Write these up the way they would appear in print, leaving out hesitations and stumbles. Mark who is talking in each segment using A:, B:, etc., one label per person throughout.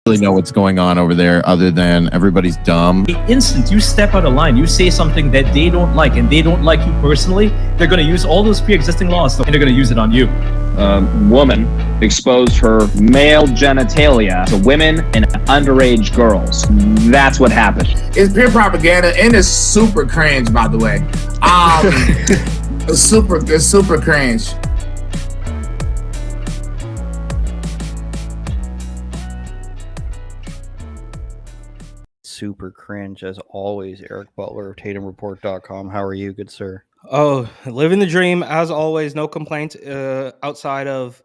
A: Really know what's going on over there other than everybody's dumb.
B: The instant you step out of line, you say something that they don't like and they don't like you personally, they're going to use all those pre-existing laws and they're going to use it on you.
C: Woman exposed her male genitalia to women and underage girls. That's what happened.
D: It's pure propaganda and it's super cringe, by the way. It's super cringe.
E: Super cringe as always. Eric Butler of TatumReport.com. How are you, good sir?
F: Oh, living the dream as always. No complaints outside of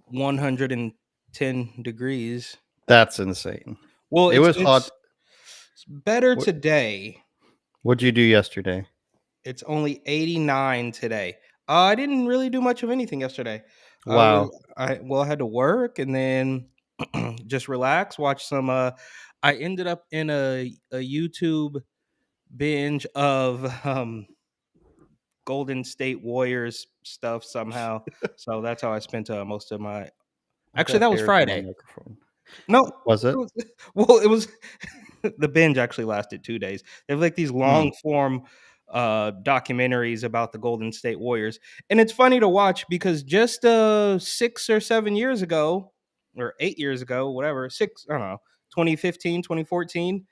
F: 110 degrees.
E: That's insane.
F: Well,
E: it was hot.
F: It's better today.
E: What'd you do yesterday?
F: It's only 89 today. I didn't really do much of anything yesterday.
E: Wow.
F: I had to work and then just relax, watch some. I ended up in a YouTube binge of Golden State Warriors stuff somehow. So that's how I spent most of my. Actually, that was Friday. No,
E: was it?
F: It was the binge actually lasted 2 days. They have like these long form documentaries about the Golden State Warriors, and it's funny to watch because just 6 or 7 years ago, or 8 years ago, whatever, 2015, 2014,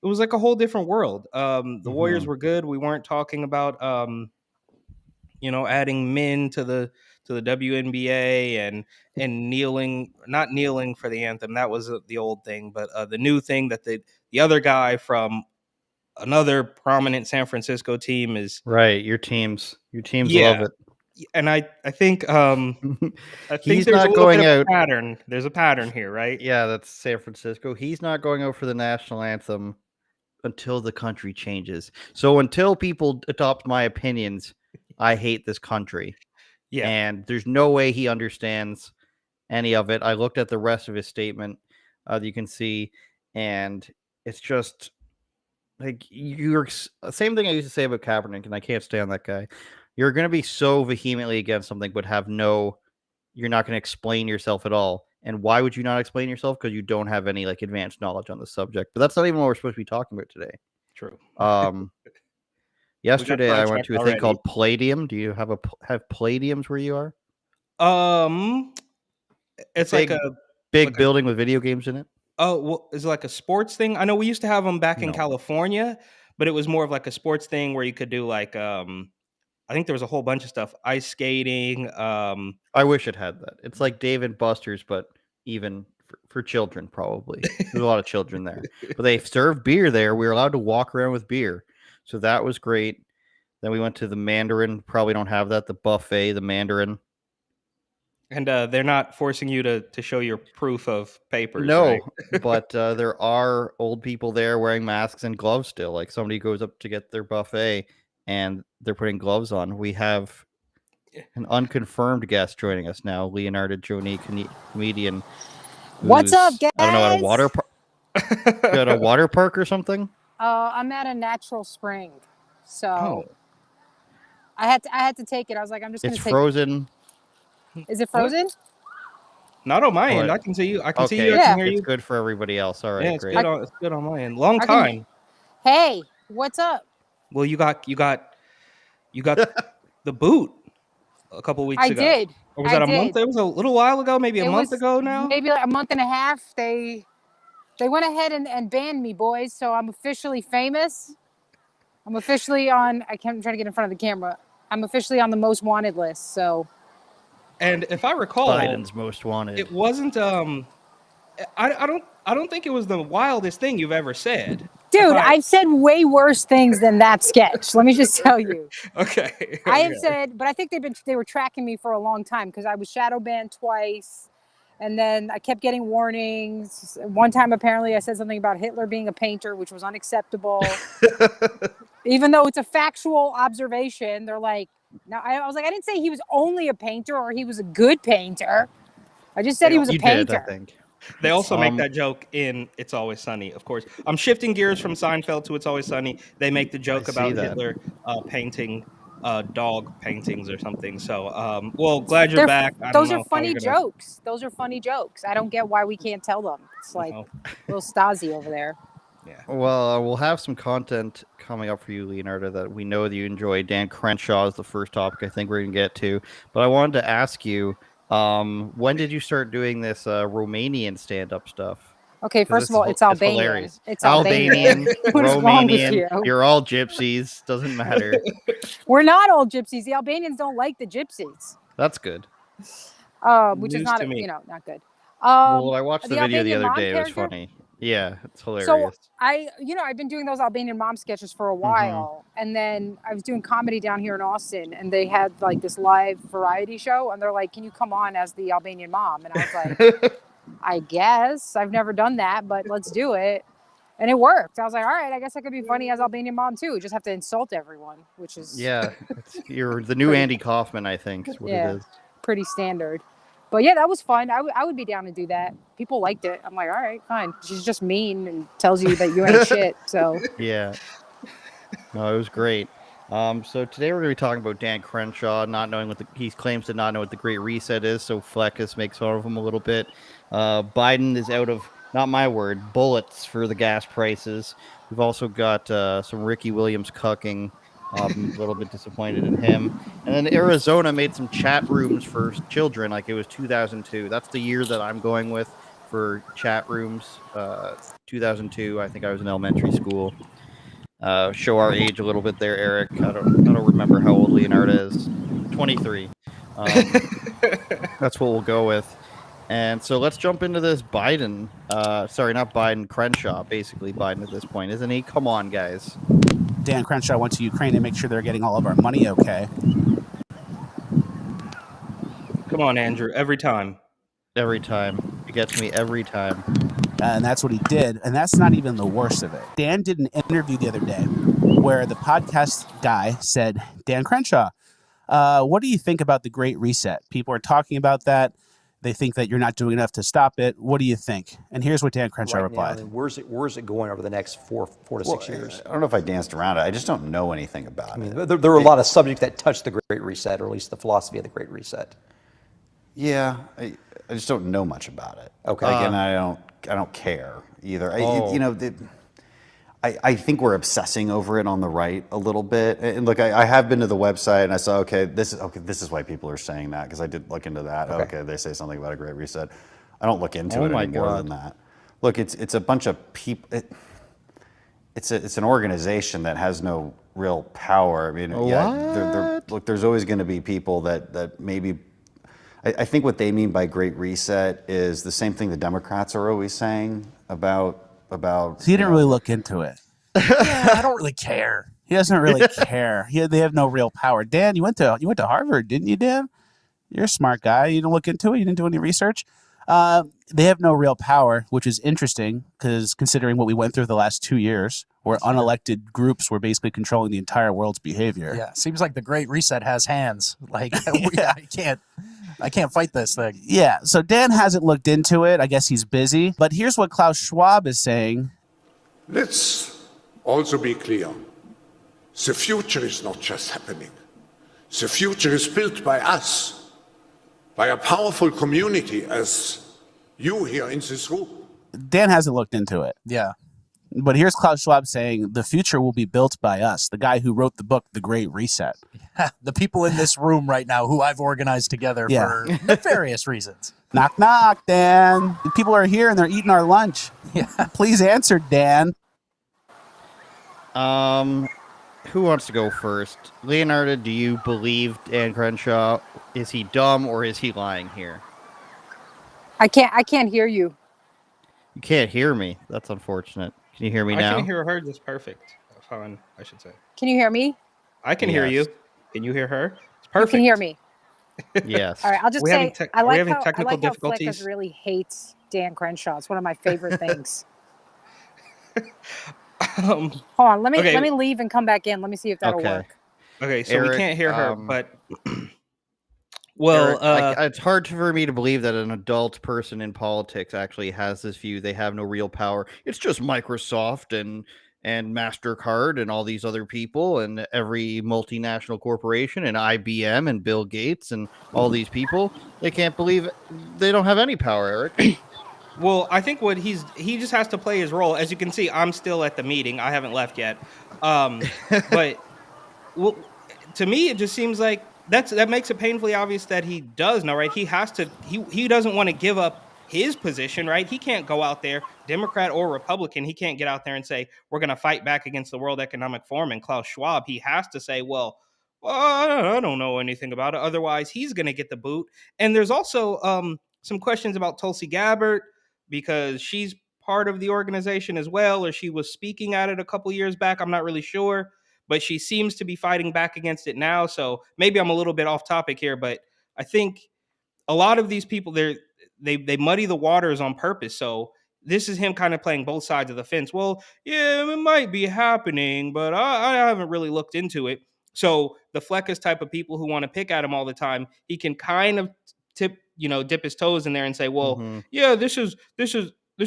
F: it was like a whole different world. The Warriors were good. We weren't talking about adding men to the WNBA and not kneeling for the anthem. That was the old thing, but the new thing that the other guy from another prominent San Francisco team is
E: right. Your teams love it.
F: And I think
E: he's not going out.
F: Pattern. There's a pattern here, right?
E: Yeah, that's San Francisco. He's not going out for the national anthem until the country changes. So until people adopt my opinions, I hate this country.
F: Yeah.
E: And there's no way he understands any of it. I looked at the rest of his statement, you can see, and it's just like you're same thing I used to say about Kaepernick, and I can't stand that guy. You're going to be so vehemently against something, but you're not going to explain yourself at all. And why would you not explain yourself? Because you don't have any like advanced knowledge on the subject. But that's not even what we're supposed to be talking about today.
F: True.
E: Yesterday I went to a thing called Palladium. Do you have Palladiums where you are?
F: It's like a
E: big building with video games in it.
F: Oh, well, is it like a sports thing? I know we used to have them back in California, but it was more of like a sports thing where you could do like I think there was a whole bunch of stuff, ice skating.
E: I wish it had that. It's like Dave and Buster's, but even for children, probably. There's a lot of children there, but they serve beer there. We were allowed to walk around with beer, so that was great. Then we went to the Mandarin. Probably don't have that. The buffet, the Mandarin.
F: And they're not forcing you to show your proof of papers.
E: No,
F: right?
E: but there are old people there wearing masks and gloves still. Like somebody goes up to get their buffet and they're putting gloves on. We have an unconfirmed guest joining us now, Leonarda, Jonie, comedian.
G: What's up, guys?
E: I don't know, at a water park. At a water park or something?
G: I'm at a natural spring, so I had to take it. I was like, I'm just going to take it.
E: It's frozen.
G: Is it frozen?
F: Not on my end. I can see you. I can see you. I can hear you.
E: It's good for everybody else. All right,
F: yeah,
E: great.
F: It's good on my end. Long time.
G: Hey, what's up?
F: Well, you got the boot a couple weeks ago.
G: I did.
F: Or was that a month? It was a little while ago, maybe a month ago now.
G: Maybe like a month and a half. They went ahead and banned me, boys. So I'm officially famous. I'm officially on. I'm trying to get in front of the camera. I'm officially on the most wanted list. So.
F: And if I recall,
E: Biden's most wanted.
F: It wasn't. I don't think it was the wildest thing you've ever said.
G: Dude, I've said way worse things than that sketch. Let me just tell you.
F: Okay.
G: I have said, but I think they were tracking me for a long time because I was shadow banned twice, and then I kept getting warnings. One time, apparently, I said something about Hitler being a painter, which was unacceptable. Even though it's a factual observation, they're like. Now, I was like, I didn't say he was only a painter or he was a good painter. I just said he was a painter.
E: I think.
F: They also make that joke in It's Always Sunny, of course. I'm shifting gears from Seinfeld to It's Always Sunny. They make the joke about Hitler painting dog paintings or something. So, well, glad you're back. I don't
G: Those are
F: know how
G: funny
F: you're gonna,
G: jokes. Those are funny jokes. I don't get why we can't tell them. It's like
F: know,
G: little Stasi over there.
F: yeah.
E: Well, we'll have some content coming up for you, Leonarda, that we know that you enjoy. Dan Crenshaw is the first topic I think we're going to get to. But I wanted to ask you, when did you start doing this Romanian stand-up stuff?
G: Okay,
E: 'Cause
G: first of all, it's Albanian.
E: hilarious.
G: It's
E: Albanian,
G: What is wrong with you?
E: Romanian, you're all gypsies. Doesn't matter.
G: We're not all gypsies. The Albanians don't like the gypsies,
E: That's good.
G: which is
F: News
G: not,
F: to me.
G: not good.
E: Well, I watched the video the
G: Albanian
E: other
G: mom
E: day. It was
G: character?
E: funny. Yeah, it's hilarious.
G: So I've been doing those Albanian mom sketches for a
E: Mm-hmm.
G: while, and then I was doing comedy down here in Austin, and they had like this live variety show, and they're like, "Can you come on as the Albanian mom?" And I was like, "I guess I've never done that, but let's do it." And it worked. I was like, "All right, I guess I could be funny as Albanian mom too. Just have to insult everyone," which is
E: You're the new Andy Kaufman, I think, is what
G: Yeah.
E: it is.
G: pretty standard. But yeah, that was fun. I would be down to do that. People liked it. I'm like, all right, fine. She's just mean and tells you that you ain't shit. So
E: Yeah. No, it was great. So today we're going to be talking about Dan Crenshaw, not knowing what he claims to not know what the Great Reset is. So Fleckus makes fun of him a little bit. Biden is out of, not my word, bullets for the gas prices. We've also got some Ricky Williams cucking. I'm a little bit disappointed in him. And then Arizona made some chat rooms for children, like it was 2002. That's the year that I'm going with for chat rooms. 2002. I think I was in elementary school. Show our age a little bit there, Eric. I don't remember how old Leonarda is. 23. That's what we'll go with. And so let's jump into this Biden. Sorry, not Biden. Crenshaw, basically Biden at this point, isn't he? Come on, guys.
H: Dan Crenshaw went to Ukraine to make sure they're getting all of our money okay.
F: Come on, Andrew. Every time.
E: Every time. It gets me every time.
H: And that's what he did. And that's not even the worst of it. Dan did an interview the other day where the podcast guy said, Dan Crenshaw, what do you think about the Great Reset? People are talking about that. They think that you're not doing enough to stop it. What do you think? And here's what Dan Crenshaw replied.
I: Now, where's it going over the next four to 6 years?
J: I don't know if I danced around it. I just don't know anything about it.
I: There are a lot of subjects that touch the Great Reset, or at least the philosophy of the Great Reset.
J: Yeah, I just don't know much about it.
I: Okay.
J: Again, I don't care either. I think we're obsessing over it on the right a little bit. And look, I have been to the website and I saw, this is why people are saying that, because I did look into that. Okay, they say something about a Great Reset. I don't look into it any more than that. Look, it's a bunch of people. It's an organization that has no real power. I mean, look, there's always going to be people that maybe. I think what they mean by Great Reset is the same thing the Democrats are always saying about.
H: So he didn't really look into it. Yeah, I don't really care. He doesn't really care. They have no real power. Dan, you went to Harvard, didn't you, Dan? You're a smart guy. You didn't look into it. You didn't do any research. They have no real power, which is interesting because considering what we went through the last 2 years, where unelected groups were basically controlling the entire world's behavior.
K: Yeah, seems like the Great Reset has hands. Like I can't fight this thing.
H: Yeah, so Dan hasn't looked into it. I guess he's busy. But here's what Klaus Schwab is saying.
L: Let's also be clear. The future is not just happening. The future is built by us, by a powerful community as you here in this room.
H: Dan hasn't looked into it.
K: Yeah.
H: But here's Klaus Schwab saying the future will be built by us, the guy who wrote the book, The Great Reset.
K: The people in this room right now who I've organized together for various reasons.
H: Knock, knock, Dan. The people are here and they're eating our lunch.
K: Yeah.
H: Please answer, Dan.
E: Who wants to go first? Leonarda, do you believe Dan Crenshaw? Is he dumb or is he lying here?
G: I can't hear you.
E: You can't hear me. That's unfortunate. Can you hear me now?
F: I can hear her just perfect. Fine, I should say.
G: Can you hear me?
F: I can hear you. Can you hear her? It's perfect.
G: You can hear me.
E: Yes.
G: All right, I'll just say I like how
F: difficulties?
G: Fleckus really hates Dan Crenshaw. It's one of my favorite things. Hold on, let me leave and come back in. Let me see if that'll work.
F: Okay, so Eric, we can't hear her, but well,
E: Eric, it's hard for me to believe that an adult person in politics actually has this view. They have no real power. It's just Microsoft and MasterCard and all these other people and every multinational corporation and IBM and Bill Gates and all these people, they can't believe they don't have any power, Eric.
F: Well, I think what he just has to play his role. As you can see, I'm still at the meeting. I haven't left yet. But well, to me, it just seems like that makes it painfully obvious that he does know, right? He has to. He doesn't want to give up his position, right? He can't go out there, Democrat or Republican. He can't get out there and say we're going to fight back against the World Economic Forum and Klaus Schwab. He has to say, well, I don't know anything about it. Otherwise, he's going to get the boot. And there's also some questions about Tulsi Gabbard, because she's part of the organization as well, or she was speaking at it a couple years back. I'm not really sure, but she seems to be fighting back against it now. So maybe I'm a little bit off topic here, but I think a lot of these people, they muddy the waters on purpose. So this is him kind of playing both sides of the fence. Well, yeah, it might be happening, but I haven't really looked into it. So the Fleckus type of people who want to pick at him all the time, he can kind of dip his toes in there and say, well, yeah, this is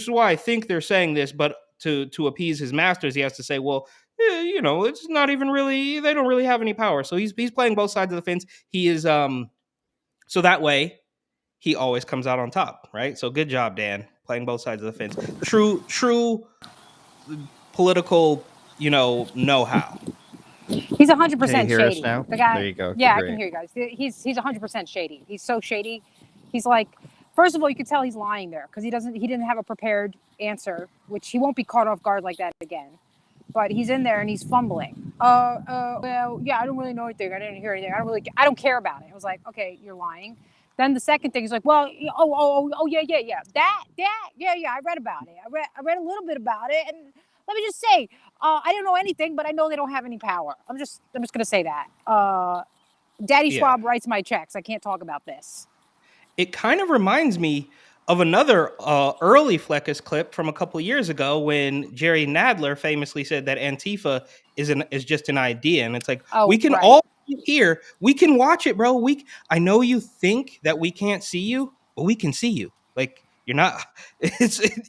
F: why I think they're saying this, but to appease his masters, he has to say, well, yeah, it's not even really, they don't really have any power. So he's playing both sides of the fence. He is so that way he always comes out on top, right? So good job, Dan, playing both sides of the fence. True political, know-how.
G: He's 100%
E: Can you hear us
G: shady.
E: now?
G: The guy,
E: There you go.
G: yeah,
E: Great.
G: I can hear you guys. He's 100% shady. He's so shady. He's like, first of all, you could tell he's lying there because he didn't have a prepared answer, which he won't be caught off guard like that again. But he's in there and he's fumbling. Well, yeah, I don't really know anything. I didn't hear anything. I don't care about it. I was like, okay, you're lying. Then the second thing is like, well, yeah, yeah, I read about it. I read a little bit about it, and let me just say, I don't know anything, but I know they don't have any power. I'm just gonna say that. Daddy Schwab writes my checks. I can't talk about this.
F: It kind of reminds me of another early Fleckus clip from a couple of years ago when Jerry Nadler famously said that Antifa is just an idea, and it's like we can all here, we can watch it, bro. I know you think that we can't see you, but we can see you. Like you're not.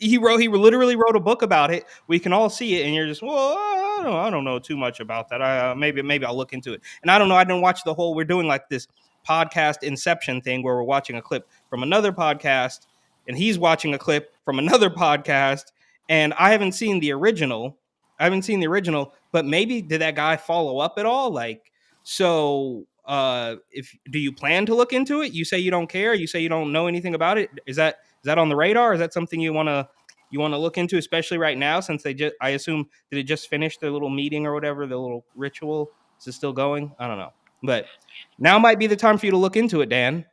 F: He literally wrote a book about it. We can all see it, and you're just I don't know too much about that. Maybe I'll look into it. And I don't know. I didn't watch the whole. We're doing like this podcast Inception thing where we're watching a clip from another podcast and he's watching a clip from another podcast, and I haven't seen the original, but maybe did that guy follow up at all? Like, so do you plan to look into it? You say you don't care, you say you don't know anything about it. Is that on the radar? Is that something you want to look into, especially right now, since I assume, did it just finish their little meeting or whatever, the little ritual? Is it still going? I don't know. But now might be the time for you to look into it, Dan.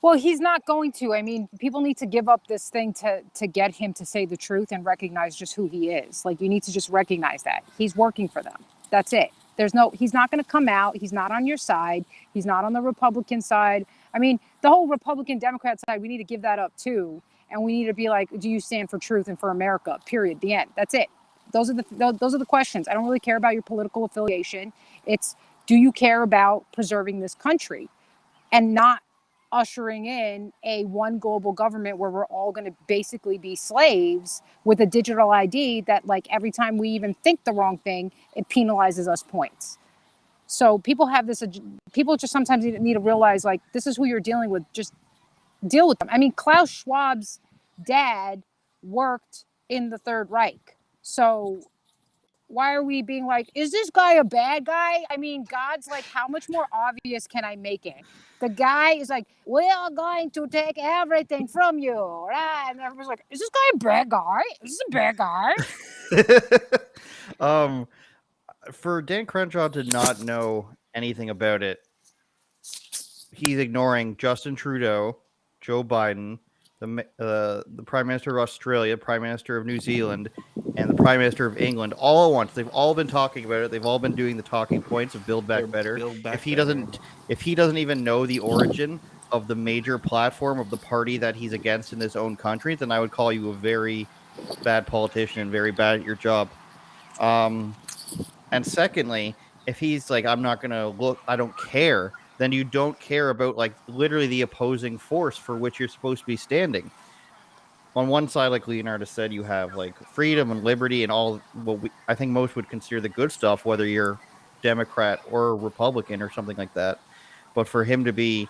G: Well, he's not going to. I mean, people need to give up this thing to get him to say the truth and recognize just who he is. Like, you need to just recognize that. He's working for them. That's it. He's not going to come out. He's not on your side. He's not on the Republican side. I mean, the whole Republican Democrat side, we need to give that up too. And we need to be like, do you stand for truth and for America? Period. The end. That's it. Those are the questions. I don't really care about your political affiliation. It's, do you care about preserving this country and not ushering in a one global government where we're all going to basically be slaves with a digital ID that, like, every time we even think the wrong thing, it penalizes us points. So people just sometimes need to realize, like, this is who you're dealing with. Just deal with them. I mean, Klaus Schwab's dad worked in the Third Reich. So why are we being like, is this guy a bad guy? I mean, God's like, how much more obvious can I make it? The guy is like, we're going to take everything from you. Right? And everyone's like, is this guy a bad guy? Is this a bad guy?
E: For Dan Crenshaw to not know anything about it, he's ignoring Justin Trudeau, Joe Biden, the Prime Minister of Australia, Prime Minister of New Zealand, and the Prime Minister of England all at once. They've all been talking about it. They've all been doing the talking points of Build Back Better. If he doesn't even know the origin of the major platform of the party that he's against in his own country, then I would call you a very bad politician and very bad at your job. And secondly, if he's like, I'm not going to look, I don't care, then you don't care about, like, literally the opposing force for which you're supposed to be standing. on one side, like Leonarda said, you have like freedom and liberty and all what I think most would consider the good stuff, whether you're Democrat or Republican or something like that. But for him to be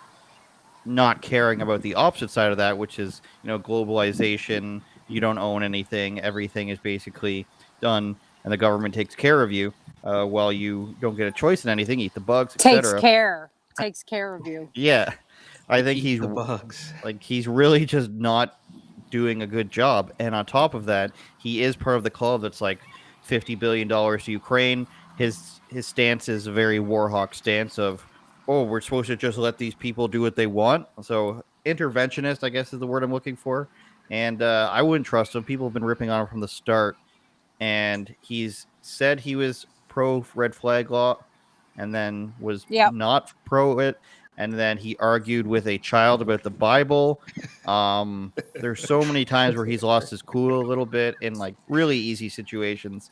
E: not caring about the opposite side of that, which is, globalization, you don't own anything, everything is basically done, and the government takes care of you, while you don't get a choice in anything, eat the bugs,
G: Takes
E: etc.
G: care of you.
E: Yeah, I think
F: Eat the bugs.
E: he's really just not doing a good job. And on top of that, he is part of the club that's like $50 billion to Ukraine. His stance is a very Warhawk stance of, oh, we're supposed to just let these people do what they want. So interventionist, I guess, is the word I'm looking for. And I wouldn't trust him. People have been ripping on him from the start. And he's said he was pro red flag law and then was not pro it. And then he argued with a child about the Bible. There's so many times where he's lost his cool a little bit in like really easy situations.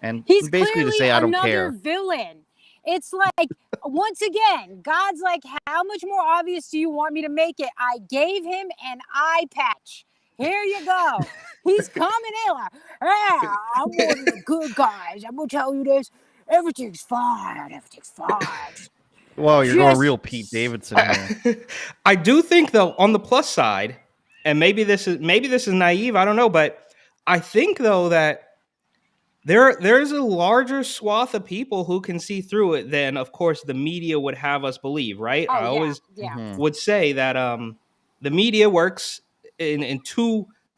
E: And
G: He's
E: basically
G: clearly
E: to say, I don't
G: another
E: care.
G: villain. It's like, once again, God's like, how much more obvious do you want me to make it? I gave him an eye patch. Here you go. He's coming in like, yeah, I'm one of the good guys. I'm going to tell you this. Everything's fine. Everything's fine.
E: Whoa, you're going real Pete Davidson here.
F: I do think, though, on the plus side, and maybe this is naive, I don't know, but I think, though, that there's a larger swath of people who can see through it than, of course, the media would have us believe, right? I always would say that the media works in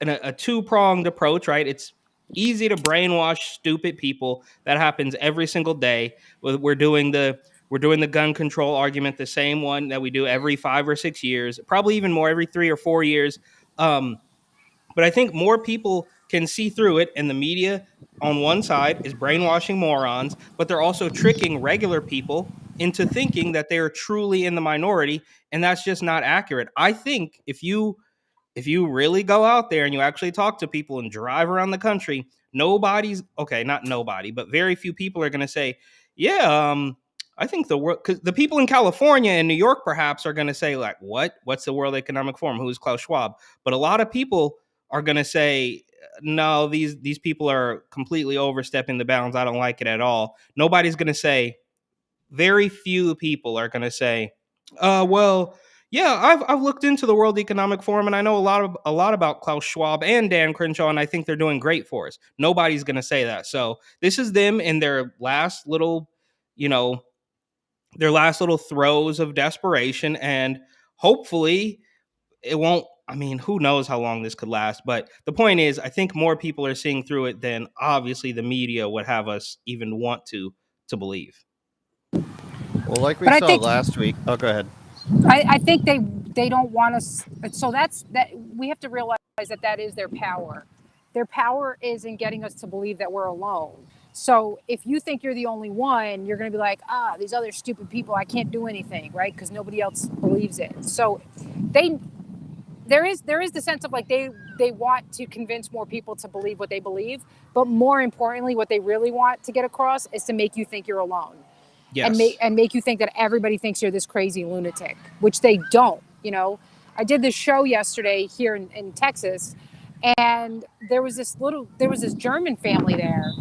F: a two-pronged approach, right? It's easy to brainwash stupid people. That happens every single day. We're doing the gun control argument, the same one that we do every 5 or 6 years, probably even more, every 3 or 4 years. But I think more people can see through it, and the media on one side is brainwashing morons, but they're also tricking regular people into thinking that they are truly in the minority, and that's just not accurate. I think if you really go out there and you actually talk to people and drive around the country, not nobody, but very few people are going to say, yeah, I think the world, because the people in California and New York perhaps are going to say, like, what's the World Economic Forum? Who's Klaus Schwab? But a lot of people are going to say, no, these people are completely overstepping the bounds. I don't like it at all. Nobody's going to say, very few people are going to say, well, yeah, I've looked into the World Economic Forum and I know a lot about Klaus Schwab and Dan Crenshaw, and I think they're doing great for us. Nobody's going to say that. So this is them in their last little, throes of desperation, and hopefully it won't. I mean, who knows how long this could last, but the point is, I think more people are seeing through it than obviously the media would have us even want to believe.
E: Well, like we saw last week. Oh, go ahead.
G: I think they don't want us. So that we have to realize that is their power. Their power is in getting us to believe that we're alone. So if you think you're the only one, you're going to be like, these other stupid people, I can't do anything, right? Because nobody else believes it. So there is the sense of like they want to convince more people to believe what they believe, but more importantly, what they really want to get across is to make you think you're alone. Yes. And make you think that everybody thinks you're this crazy lunatic, which they don't. I did this show yesterday here in Texas, and there was this German family there,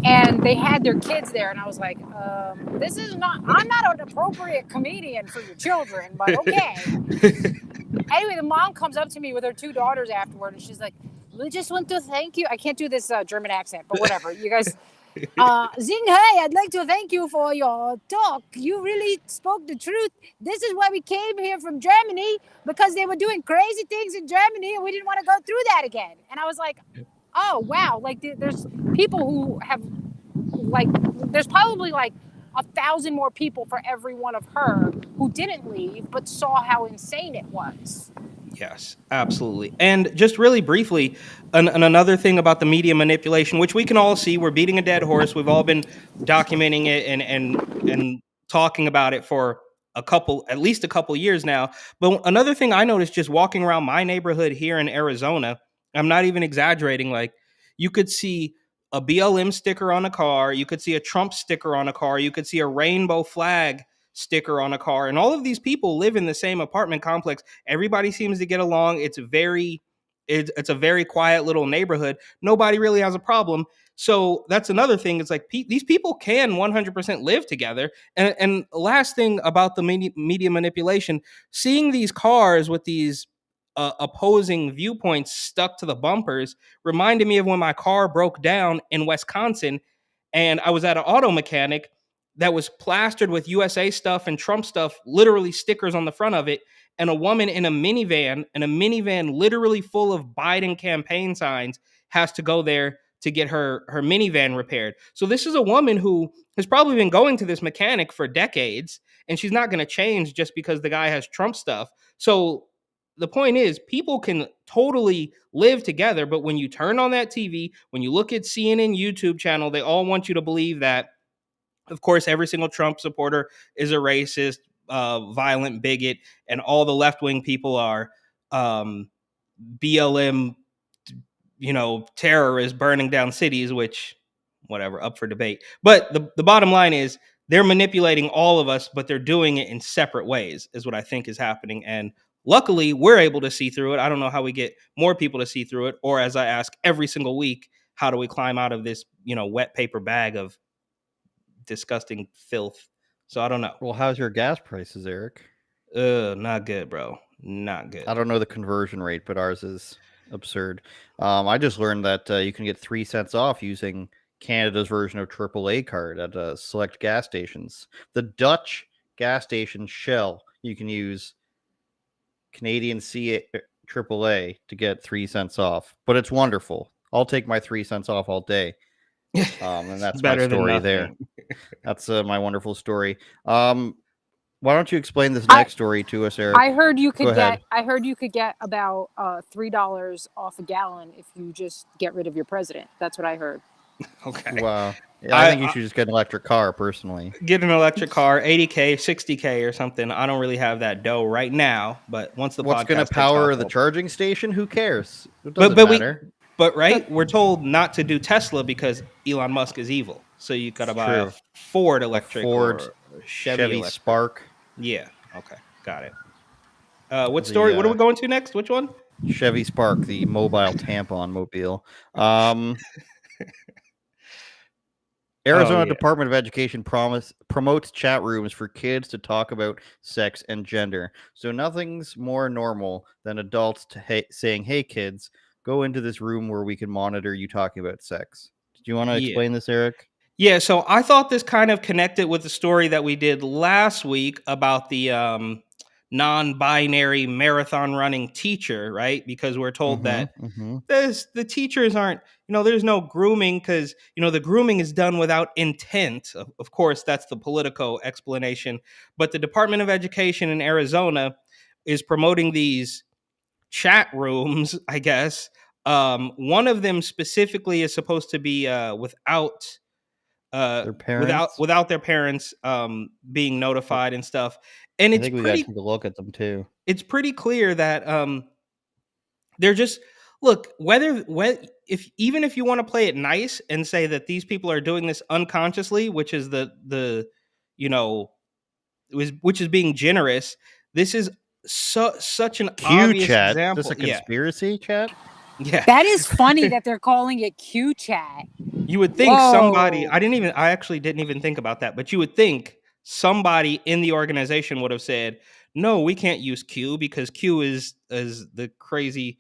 G: and they had their kids there, and I was like, I'm not an appropriate comedian for your children, but okay. Anyway, the mom comes up to me with her 2 daughters afterward, and she's like, we just want to thank you. I can't do this German accent, but whatever. You guys, Zing, hey, I'd like to thank you for your talk. You really spoke the truth. This is why we came here from Germany, because they were doing crazy things in Germany, and we didn't want to go through that again. And I was like, oh, wow. Like, there's people who have, like, there's probably like 1,000 more people for every one of her who didn't leave but saw how insane it was.
F: Yes, absolutely. And just really briefly, another thing about the media manipulation, which we can all see, we're beating a dead horse. We've all been documenting it and talking about it for at least a couple years now. But another thing I noticed just walking around my neighborhood here in Arizona, I'm not even exaggerating, like you could see a BLM sticker on a car, you could see a Trump sticker on a car, you could see a rainbow flag sticker on a car, and all of these people live in the same apartment complex. Everybody seems to get along. It's very It's a very quiet little neighborhood. Nobody really has a problem. So that's another thing. It's like these people can 100% live together. And last thing about the media manipulation, seeing these cars with these opposing viewpoints stuck to the bumpers reminded me of when my car broke down in Wisconsin, and I was at an auto mechanic that was plastered with USA stuff and Trump stuff, literally stickers on the front of it, and a woman in a minivan literally full of Biden campaign signs has to go there to get her minivan repaired. So this is a woman who has probably been going to this mechanic for decades, and she's not going to change just because the guy has Trump stuff. So the point is, people can totally live together, but when you turn on that TV, when you look at CNN YouTube channel, they all want you to believe that, of course, every single Trump supporter is a racist, violent bigot, and all the left-wing people are BLM, terrorists burning down cities, which, whatever, up for debate. But the bottom line is they're manipulating all of us, but they're doing it in separate ways, is what I think is happening. And luckily, we're able to see through it. I don't know how we get more people to see through it, or as I ask every single week, how do we climb out of this, wet paper bag of disgusting filth? So I don't know.
E: Well, how's your gas prices, Eric?
F: Not good, bro. Not good.
E: I don't know the conversion rate, but ours is absurd. I just learned that you can get 3 cents off using Canada's version of AAA card at select gas stations. The Dutch gas station Shell, you can use Canadian AAA to get 3 cents off, but it's wonderful. I'll take my 3 cents off all day. And that's my story there. That's my wonderful story. Why don't you explain this next story to us, Eric?
G: I heard you could get about $3 off a gallon if you just get rid of your president. That's what I heard.
F: Okay.
E: Wow. Yeah, I think you should just get an electric car, personally.
F: Get an electric car, 80K, 60K or something. I don't really have that dough right now, but once the
E: what's going to power the charging station? Who cares? It doesn't matter.
F: But we're told not to do Tesla because Elon Musk is evil. So you got to buy a Ford electric, or Chevy
E: Spark.
F: Yeah. Okay. Got it. What story? What are we going to next? Which one?
E: Chevy Spark, the mobile tampon mobile. Arizona Department of Education promotes chat rooms for kids to talk about sex and gender. So nothing's more normal than adults saying, "Hey, kids, go into this room where we can monitor you talking about sex." Do you want to explain this, Eric?
F: Yeah, so I thought this kind of connected with the story that we did last week about the non-binary marathon running teacher, right? Because we're told that the teachers aren't, there's no grooming because, the grooming is done without intent. Of course, that's the Politico explanation. But the Department of Education in Arizona is promoting these chat rooms, I guess. One of them specifically is supposed to be without
E: their parents?
F: without their parents being notified and stuff. And
E: I think we got to take a look at them too.
F: It's pretty clear that they're just even if you want to play it nice and say that these people are doing this unconsciously, which is which is being generous. This is such an obvious
E: chat.
F: Example.
E: This a conspiracy chat?
F: Yeah.
G: That is funny that they're calling it Q chat.
F: You would think somebody, I actually didn't even think about that, but you would think somebody in the organization would have said, no, we can't use Q because Q is the crazy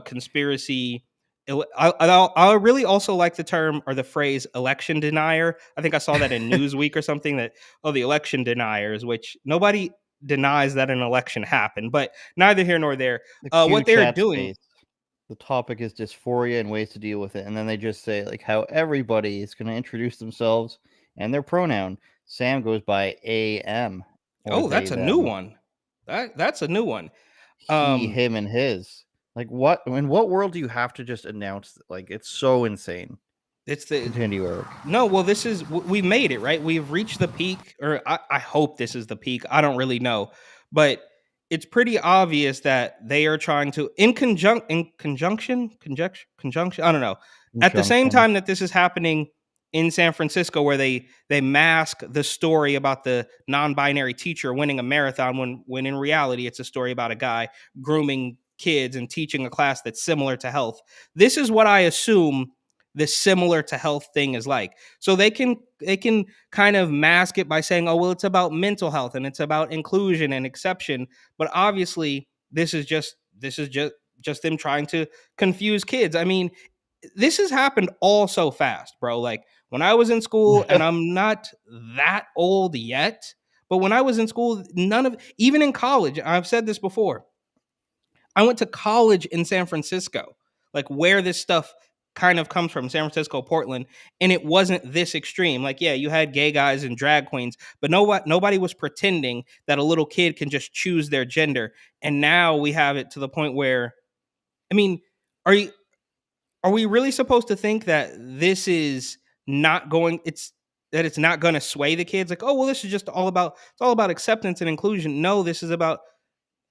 F: conspiracy. I really also like the term or the phrase election denier. I think I saw that in Newsweek or something that, the election deniers, which nobody denies that an election happened, but neither here nor there. What they're doing.
E: Space. The topic is dysphoria and ways to deal with it. And then they just say like how everybody is going to introduce themselves and their pronoun. Sam goes by AM.
F: Oh, that's a new one. That's a new one.
E: He, him, and his. Like what? In what world do you have to just announce? Like it's so insane.
F: It's the
E: continue, Eric.
F: No, well, we made it, right? We've reached the peak, or I hope this is the peak. I don't really know, but it's pretty obvious that they are trying to, in conjunction. I don't know. At the same time that this is happening in San Francisco, where they mask the story about the non-binary teacher winning a marathon when in reality it's a story about a guy grooming kids and teaching a class that's similar to health. This is what I assume this similar to health thing is like. So they can kind of mask it by saying, oh, well, it's about mental health and it's about inclusion and exception. But obviously this is just them trying to confuse kids. I mean, this has happened all so fast, bro. Like when I was in school, and I'm not that old yet, but when I was in school, even in college, I've said this before, I went to college in San Francisco, like where this stuff kind of comes from, San Francisco, Portland, and it wasn't this extreme. Like, yeah, you had gay guys and drag queens, but nobody was pretending that a little kid can just choose their gender. And now we have it to the point where, I mean, are we really supposed to think that this is not going, it's not going to sway the kids? Like, oh, well, this is just all about acceptance and inclusion. No, this is about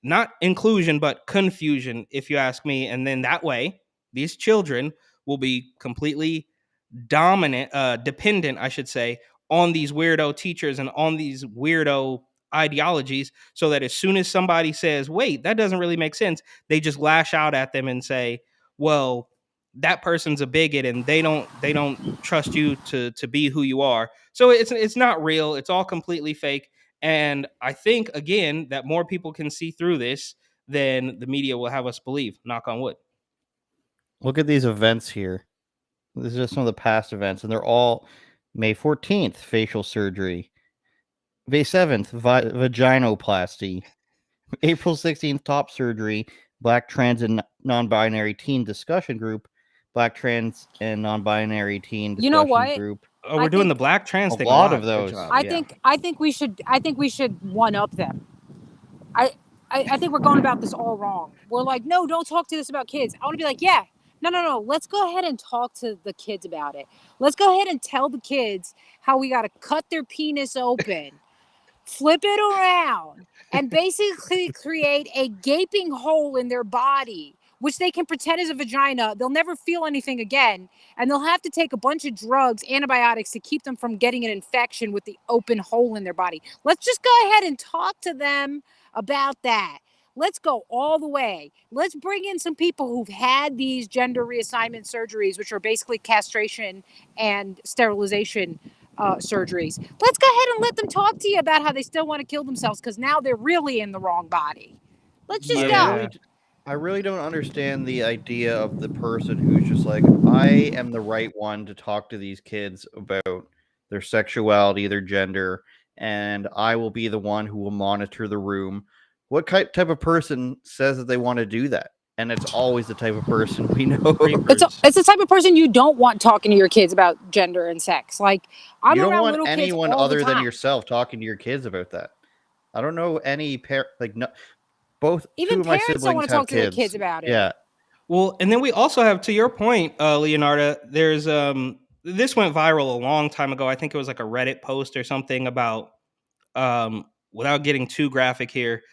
F: not inclusion, but confusion, if you ask me. And then that way, these children will be completely dependent, I should say, on these weirdo teachers and on these weirdo ideologies, so that as soon as somebody says, wait, that doesn't really make sense, they just lash out at them and say, well, that person's a bigot and they don't trust you to be who you are. So it's not real. It's all completely fake. And I think, again, that more people can see through this than the media will have us believe. Knock on wood.
E: Look at these events here. This is just some of the past events, and they're all May 14th, facial surgery. May 7th, vaginoplasty. April 16th, top surgery. Black trans and non-binary teen discussion group. Black trans and non-binary teen discussion
G: You know what?
E: group.
F: Oh, we're doing the black trans thing.
E: A lot of those.
G: I think we should one up them. I think we're going about this all wrong. We're like, no, don't talk to us about kids. I want to be like, yeah, no. Let's go ahead and talk to the kids about it. Let's go ahead and tell the kids how we got to cut their penis open, flip it around, and basically create a gaping hole in their body, which they can pretend is a vagina. They'll never feel anything again. And they'll have to take a bunch of drugs, antibiotics, to keep them from getting an infection with the open hole in their body. Let's just go ahead and talk to them about that. Let's go all the way. Let's bring in some people who've had these gender reassignment surgeries, which are basically castration and sterilization surgeries. Let's go ahead and let them talk to you about how they still want to kill themselves because now they're really in the wrong body. Let's just go.
E: I really don't understand the idea of the person who's just like, I am the right one to talk to these kids about their sexuality, their gender, and I will be the one who will monitor the room. What type of person says that they want to do that? And it's always the type of person we know.
G: It's the type of person you don't want talking to your kids about gender and sex. Like, I'm
E: you don't
G: around
E: want
G: little
E: anyone
G: kids all
E: other
G: the
E: than
G: time.
E: yourself talking to your kids about that. I don't know any both
G: even
E: two of my
G: parents
E: siblings
G: don't want to
E: have
G: talk to their kids about it.
E: Yeah.
F: Well, and then we also have, to your point, Leonarda, there's this went viral a long time ago. I think it was like a Reddit post or something about, without getting too graphic here,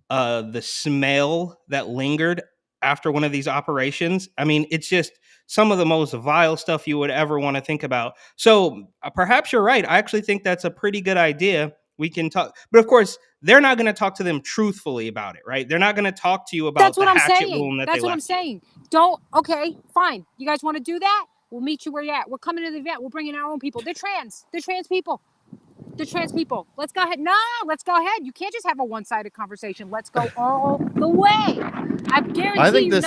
F: the smell that lingered after one of these operations. I mean, it's just some of the most vile stuff you would ever want to think about. So perhaps you're right. I actually think that's a pretty good idea. We can talk, but of course, they're not going to talk to them truthfully about it, right? They're not going to talk to you about
G: That's
F: the
G: what I'm
F: hatchet
G: saying.
F: wound that
G: That's
F: they
G: what I'm
F: left.
G: saying. Okay, fine. You guys want to do that? We'll meet you where you're at. We're coming to the event. We'll bring in our own people. They're trans. They're trans people. Let's go ahead. No, let's go ahead. You can't just have a one-sided conversation. Let's go all the way. I guarantee you,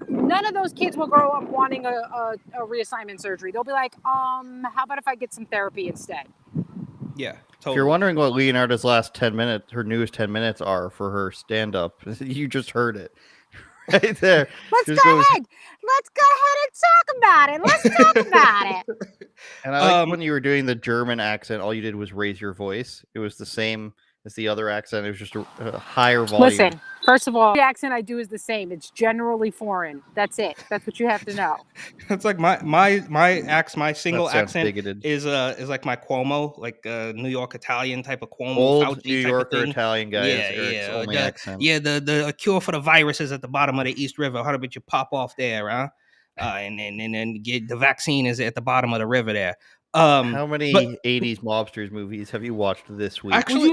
G: none of those kids will grow up wanting a reassignment surgery. They'll be like, how about if I get some therapy instead?
F: Yeah,
E: If you're wondering what Leonarda's last 10 minutes, her newest 10 minutes are for her stand-up, you just heard it right there.
G: Let's go ahead and talk about it. Let's talk about it.
E: And I like when you were doing the German accent, all you did was raise your voice. It was the same as the other accent. It was just a higher volume.
G: Listen, first of all, the accent I do is the same. It's generally foreign. That's it. That's what you have to know.
F: It's like my single accent
E: bigoted.
F: is like my Cuomo, like New York Italian type of Cuomo.
E: Old
F: Fauci
E: New
F: type of
E: Yorker
F: thing.
E: Italian guy is Eric's only accent.
F: Yeah, the cure for the virus is at the bottom of the East River. How about you pop off there, huh? And then get the vaccine is at the bottom of the river there.
E: How many 80s mobsters movies have you watched this week?
F: Actually,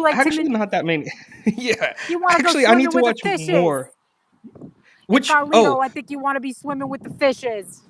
F: not that many. Yeah.
G: You want to
F: actually,
G: go
F: I need to
G: where the
F: watch
G: fish
F: more.
G: is. Which Carlito, I think you want to be swimming with the fishes.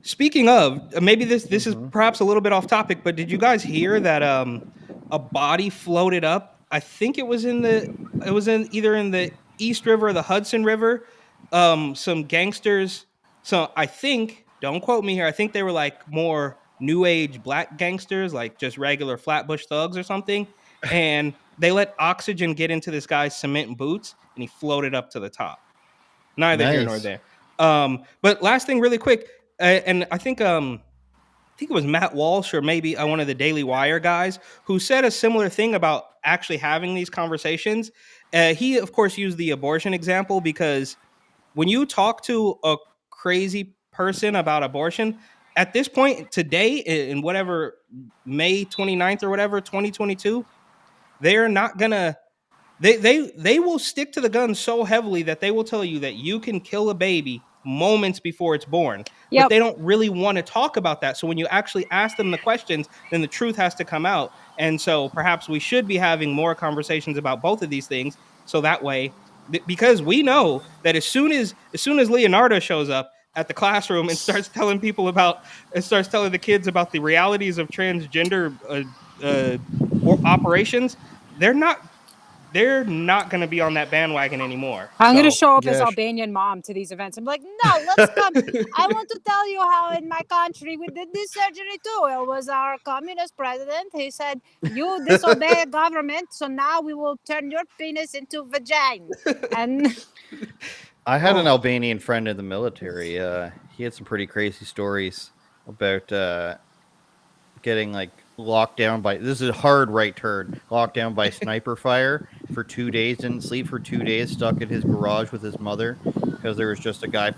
F: Speaking of, maybe this is perhaps a little bit off topic, but did you guys hear that a body floated up? I think it was either in the East River or the Hudson River. Some gangsters. So I think, don't quote me here, I think they were like more new age black gangsters, like just regular Flatbush thugs or something. And they let oxygen get into this guy's cement boots, and he floated up to the top. Neither here nor there. But last thing, really quick, and I think it was Matt Walsh or maybe one of the Daily Wire guys who said a similar thing about actually having these conversations. He, of course, used the abortion example because when you talk to a crazy person about abortion, at this point today, in whatever May 29th or whatever, 2022, they're not gonna. They will stick to the gun so heavily that they will tell you that you can kill a baby moments before it's born. But they don't really want to talk about that. So when you actually ask them the questions, then the truth has to come out. And so perhaps we should be having more conversations about both of these things. So that way, because we know that as soon as Leonarda shows up at the classroom and starts telling the kids about the realities of transgender operations, they're not going to be on that bandwagon anymore.
G: I'm going to show up as Albanian mom to these events. I'm like, no, let's come. I want to tell you how in my country we did this surgery too. It was our communist president. He said, you disobey the government, so now we will turn your penis into vagina. And
E: I had an Albanian friend in the military. He had some pretty crazy stories about getting like locked down by, this is a hard right turn, locked down by sniper fire for 2 days, didn't sleep for 2 days, stuck in his garage with his mother because there was just a guy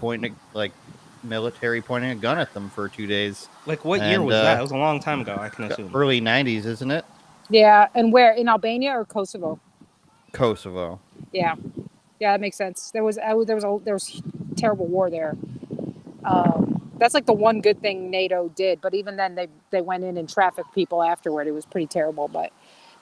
E: military pointing a gun at them for 2 days.
F: Like what year was that? It was a long time ago, I can assume.
E: Early 90s, isn't it?
G: Yeah, and where, in Albania or Kosovo?
E: Kosovo.
G: Yeah, that makes sense. There was terrible war there. That's like the one good thing NATO did, but even then they went in and trafficked people afterward. It was pretty terrible, but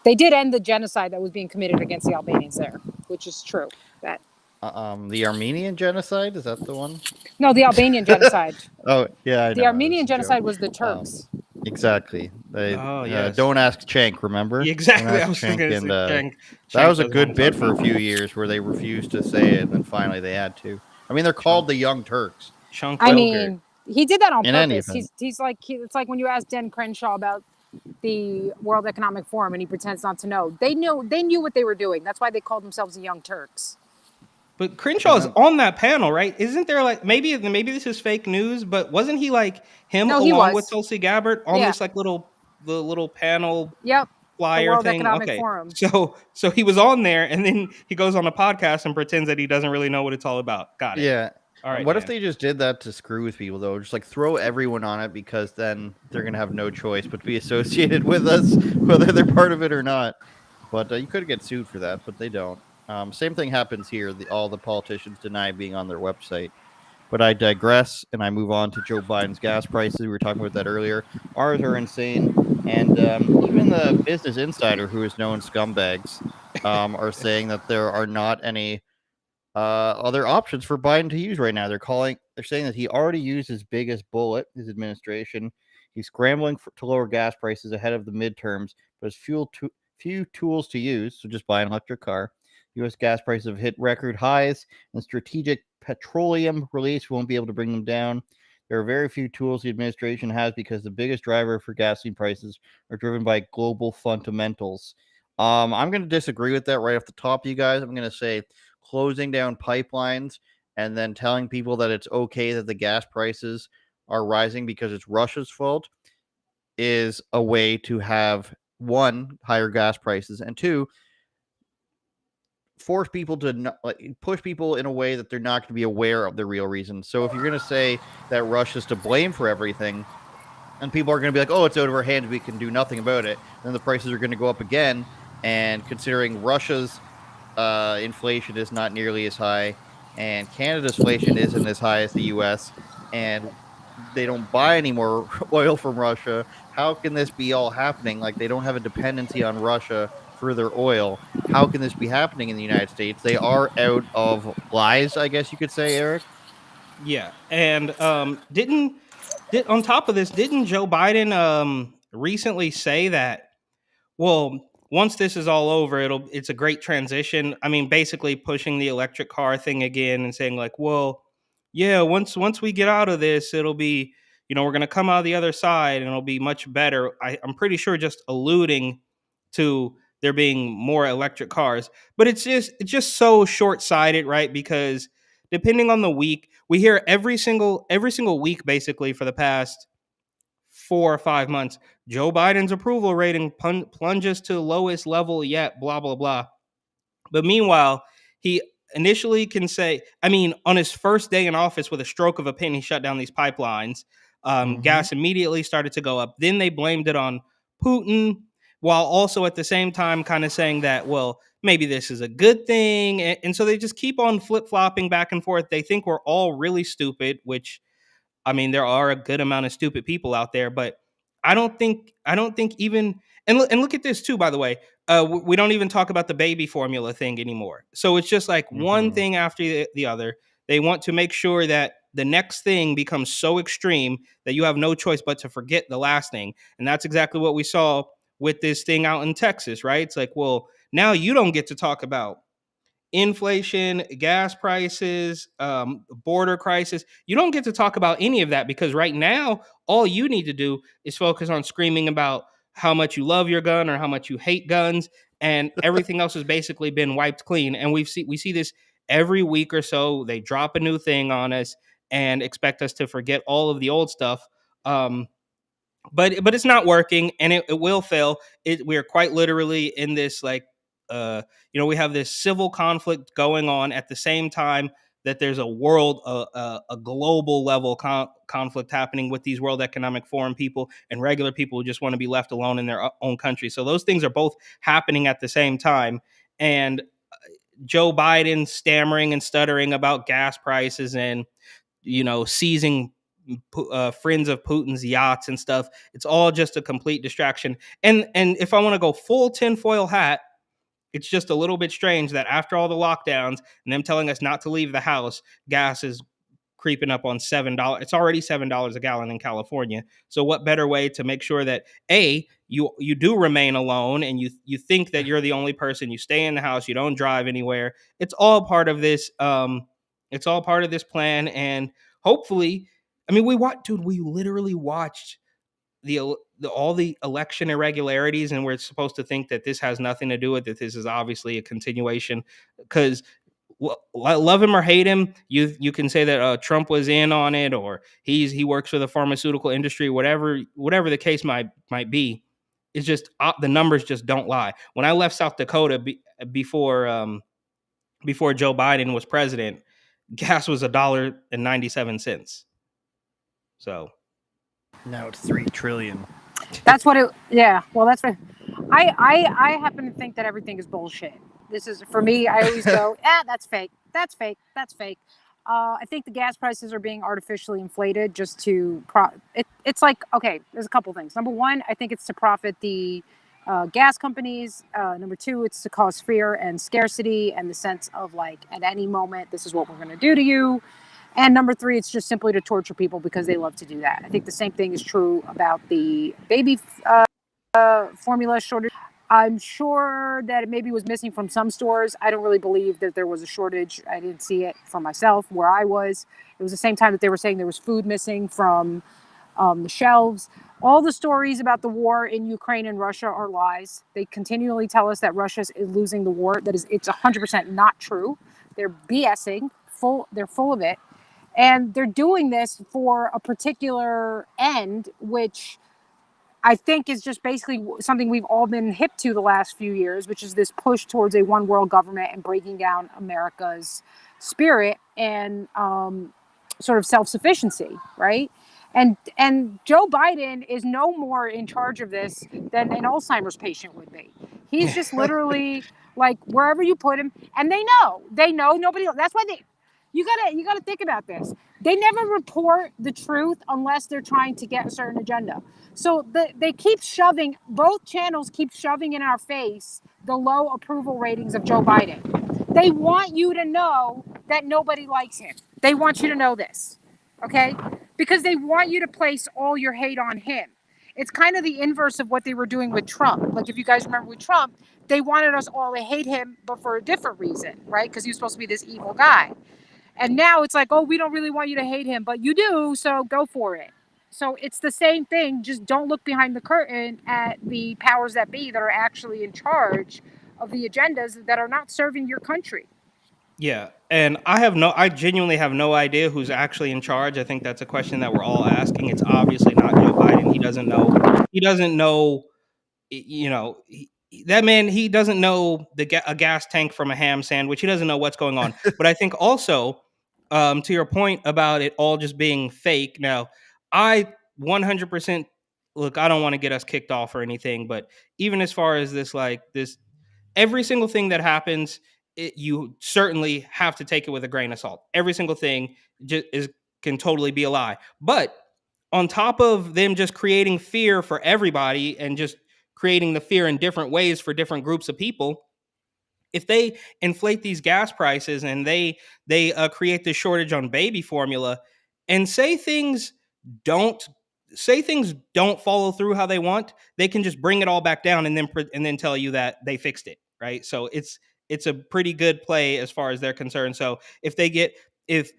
G: they did end the genocide that was being committed against the Albanians there, which is true. That
E: the Armenian genocide, is that the one?
G: No, the Albanian genocide.
E: Oh yeah,
G: the Armenian genocide was the Turks.
E: Exactly.
F: Yes.
E: Don't ask Cenk, remember?
F: Exactly. I was thinking
E: that was a good bit for a few years where they refused to say it, and then finally they had to. I mean, they're called the Young Turks.
G: I mean, he did that on purpose. He's like, it's like when you ask Dan Crenshaw about the World Economic Forum and he pretends not to know. They knew what they were doing. That's why they called themselves the Young Turks.
F: But Crenshaw is on that panel, right? Isn't there like maybe this is fake news, but wasn't he like him along with Tulsi Gabbard on this like the little panel flyer
G: World
F: thing?
G: Economic Forum.
F: So he was on there and then he goes on a podcast and pretends that he doesn't really know what it's all about. Got it.
E: Yeah.
F: All right,
E: what if they just did that to screw with people, though? Just like throw everyone on it because then they're going to have no choice but to be associated with us, whether they're part of it or not. But you could get sued for that, but they don't. Same thing happens here. All the politicians deny being on their website. But I digress, and I move on to Joe Biden's gas prices. We were talking about that earlier. Ours are insane. And even the Business Insider, who is known scumbags, are saying that there are not any other options for Biden to use right now. They're saying that he already used his biggest bullet, his administration. He's scrambling to lower gas prices ahead of the midterms, but has few tools to use. So just buy an electric car. U.S. gas prices have hit record highs, and strategic petroleum release won't be able to bring them down. There are very few tools the administration has because the biggest driver for gasoline prices are driven by global fundamentals. I'm going to disagree with that right off the top, you guys. I'm going to say closing down pipelines and then telling people that it's okay that the gas prices are rising because it's Russia's fault is a way to have, one, higher gas prices, and two, force people to push people in a way that they're not going to be aware of the real reason. So if you're going to say that Russia's to blame for everything, and people are going to be like, oh, it's out of our hands, we can do nothing about it, then the prices are going to go up again. And considering Russia's inflation is not nearly as high, and Canada's inflation isn't as high as the U.S., and they don't buy any more oil from Russia, how can this be all happening? Like, they don't have a dependency on Russia for their oil. How can this be happening in the United States? They are out of lies, I guess you could say, Eric.
F: Yeah, and on top of this, didn't Joe Biden recently say that, well, once this is all over, it's a great transition. I mean, basically pushing the electric car thing again and saying like, well, yeah, once we get out of this, it'll be, we're gonna come out the other side and it'll be much better. I'm pretty sure just alluding to there being more electric cars, but it's just so short-sighted, right? Because depending on the week, we hear every single week basically for the past 4 or 5 months, Joe Biden's approval rating plunges to lowest level yet, blah, blah, blah. But meanwhile, he initially can say, I mean, on his first day in office with a stroke of a pen, he shut down these pipelines. Gas immediately started to go up. Then they blamed it on Putin, while also at the same time kind of saying that, well, maybe this is a good thing. And so they just keep on flip-flopping back and forth. They think we're all really stupid, which, I mean, there are a good amount of stupid people out there, but I don't think even, and look at this too, by the way, we don't even talk about the baby formula thing anymore. So it's just like one thing after the other. They want to make sure that the next thing becomes so extreme that you have no choice but to forget the last thing. And that's exactly what we saw with this thing out in Texas, right? It's like, well, now you don't get to talk about inflation, gas prices, border crisis. You don't get to talk about any of that because right now, all you need to do is focus on screaming about how much you love your gun or how much you hate guns, and everything else has basically been wiped clean. And we see this every week or so. They drop a new thing on us and expect us to forget all of the old stuff. But it's not working, and it will fail. We're quite literally in this like, we have this civil conflict going on at the same time that there's a global level conflict happening with these World Economic Forum people and regular people who just want to be left alone in their own country. So those things are both happening at the same time. And Joe Biden stammering and stuttering about gas prices and, seizing friends of Putin's yachts and stuff. It's all just a complete distraction. And if I want to go full tinfoil hat, it's just a little bit strange that after all the lockdowns and them telling us not to leave the house, gas is creeping up on $7. It's already $7 a gallon in California. So what better way to make sure that you do remain alone and you think that you're the only person, you stay in the house, you don't drive anywhere. It's all part of this. It's all part of this plan. And hopefully, I mean, we literally watched all the election irregularities, and we're supposed to think that this has nothing to do with it. This is obviously a continuation because love him or hate him, you can say that Trump was in on it, or he works for the pharmaceutical industry, whatever the case might be. It's just the numbers just don't lie. When I left South Dakota before Joe Biden was president, gas was $1.97. So
E: now it's 3 trillion.
G: That's what it. Yeah. Well, that's what I happen to think that everything is bullshit. This is for me. I always go, that's fake. That's fake. That's fake. I think the gas prices are being artificially inflated just to it's like, okay, there's a couple things. Number one, I think it's to profit the gas companies. Number two, it's to cause fear and scarcity and the sense of like, at any moment, this is what we're going to do to you. And number three, it's just simply to torture people because they love to do that. I think the same thing is true about the baby formula shortage. I'm sure that it maybe was missing from some stores. I don't really believe that there was a shortage. I didn't see it for myself where I was. It was the same time that they were saying there was food missing from the shelves. All the stories about the war in Ukraine and Russia are lies. They continually tell us that Russia is losing the war. It's 100% not true. They're BSing. They're full of it. And they're doing this for a particular end, which I think is just basically something we've all been hip to the last few years, which is this push towards a one world government and breaking down America's spirit and sort of self-sufficiency, right? And Joe Biden is no more in charge of this than an Alzheimer's patient would be. He's just literally like wherever you put him, and they know nobody. That's why you gotta think about this. They never report the truth unless they're trying to get a certain agenda. So they keep shoving, both channels keep shoving in our face the low approval ratings of Joe Biden. They want you to know that nobody likes him. They want you to know this, okay? Because they want you to place all your hate on him. It's kind of the inverse of what they were doing with Trump. Like, if you guys remember with Trump, they wanted us all to hate him, but for a different reason, right? Because he was supposed to be this evil guy. And now it's like, oh, we don't really want you to hate him, but you do, so go for it. So it's the same thing. Just don't look behind the curtain at the powers that be that are actually in charge of the agendas that are not serving your country.
F: Yeah, and I genuinely have no idea who's actually in charge. I think that's a question that we're all asking. It's obviously not Joe Biden. He doesn't know. He doesn't know. That man. He doesn't know a gas tank from a ham sandwich. He doesn't know what's going on. But I think also, to your point about it all just being fake. Now, I 100% look. I don't want to get us kicked off or anything, but even as far as this, every single thing that happens, you certainly have to take it with a grain of salt. Every single thing can totally be a lie. But on top of them just creating fear for everybody and just creating the fear in different ways for different groups of people, if they inflate these gas prices and they create this shortage on baby formula, and don't say things don't follow through how they want, they can just bring it all back down and then tell you that they fixed it, right? So it's a pretty good play as far as they're concerned. So if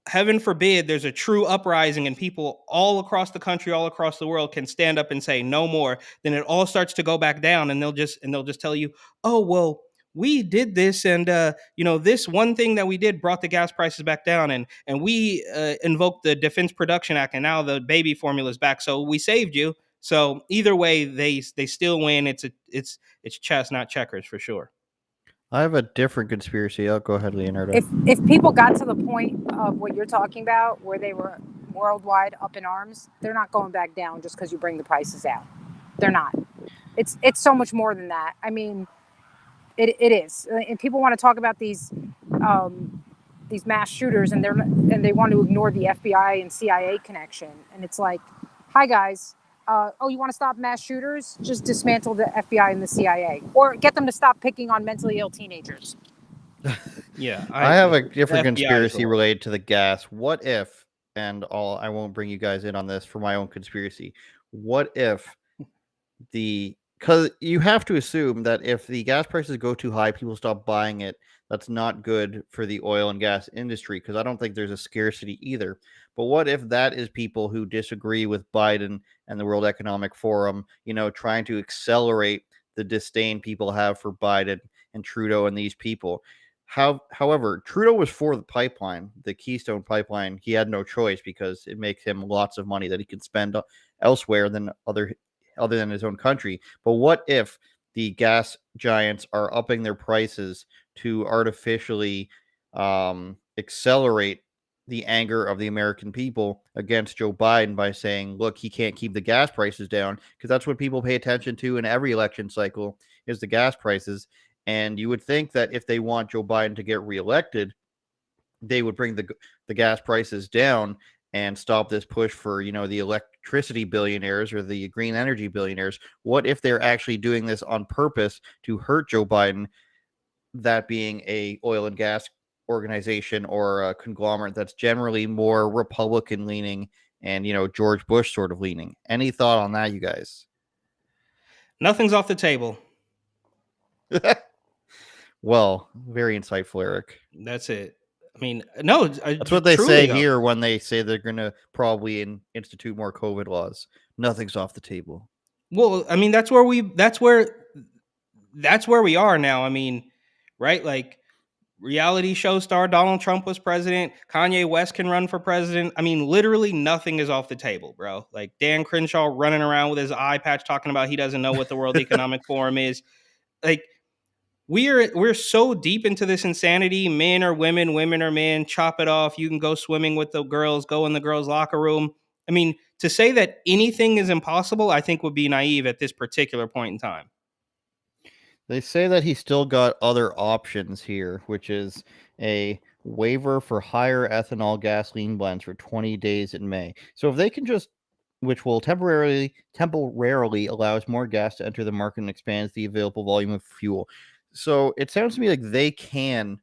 F: heaven forbid there's a true uprising and people all across the country, all across the world can stand up and say no more, then it all starts to go back down, and they'll just tell you, oh well, we did this, and this one thing that we did brought the gas prices back down, and we invoked the Defense Production Act, and now the baby formula is back, so we saved you. So either way, they still win. It's chess, not checkers, for sure.
E: I have a different conspiracy. I'll go ahead, Leonarda.
G: If people got to the point of what you're talking about, where they were worldwide up in arms, they're not going back down just because you bring the prices out. They're not. It's so much more than that. I mean, it is. And people want to talk about these mass shooters, and they want to ignore the FBI and CIA connection. And it's like, hi guys. You want to stop mass shooters? Just dismantle the FBI and the CIA, or get them to stop picking on mentally ill teenagers.
F: Yeah,
E: I have a different conspiracy related to the gas. What if, I won't bring you guys in on this for my own conspiracy. What if because you have to assume that if the gas prices go too high, people stop buying it. That's not good for the oil and gas industry, because I don't think there's a scarcity either. But what if that is people who disagree with Biden and the World Economic Forum, trying to accelerate the disdain people have for Biden and Trudeau and these people? However, Trudeau was for the pipeline, the Keystone pipeline. He had no choice because it makes him lots of money that he can spend elsewhere than other than his own country. But what if the gas giants are upping their prices to artificially accelerate the anger of the American people against Joe Biden by saying, look, he can't keep the gas prices down? Because that's what people pay attention to in every election cycle, is the gas prices. And you would think that if they want Joe Biden to get reelected, they would bring the gas prices down and stop this push for, the electricity billionaires or the green energy billionaires. What if they're actually doing this on purpose to hurt Joe Biden, that being a oil and gas organization or a conglomerate that's generally more Republican leaning and, George Bush sort of leaning? Any thought on that, you guys?
F: Nothing's off the table.
E: Well, very insightful, Eric.
F: That's it. I mean, no,
E: that's what they say here when they say they're going to probably institute more COVID laws. Nothing's off the table.
F: Well, I mean, that's where we are now. I mean, right? Like, reality show star Donald Trump was president. Kanye West can run for president. I mean, literally nothing is off the table, bro. Like Dan Crenshaw running around with his eye patch talking about he doesn't know what the World Economic Forum is. Like, we're so deep into this insanity. Men are women, women are men. Chop it off. You can go swimming with the girls, go in the girls' locker room. I mean, to say that anything is impossible, I think would be naive at this particular point in time.
E: They say that he's still got other options here, which is a waiver for higher ethanol gasoline blends for 20 days in May. So if they can just which will temporarily allows more gas to enter the market and expands the available volume of fuel. So it sounds to me like they can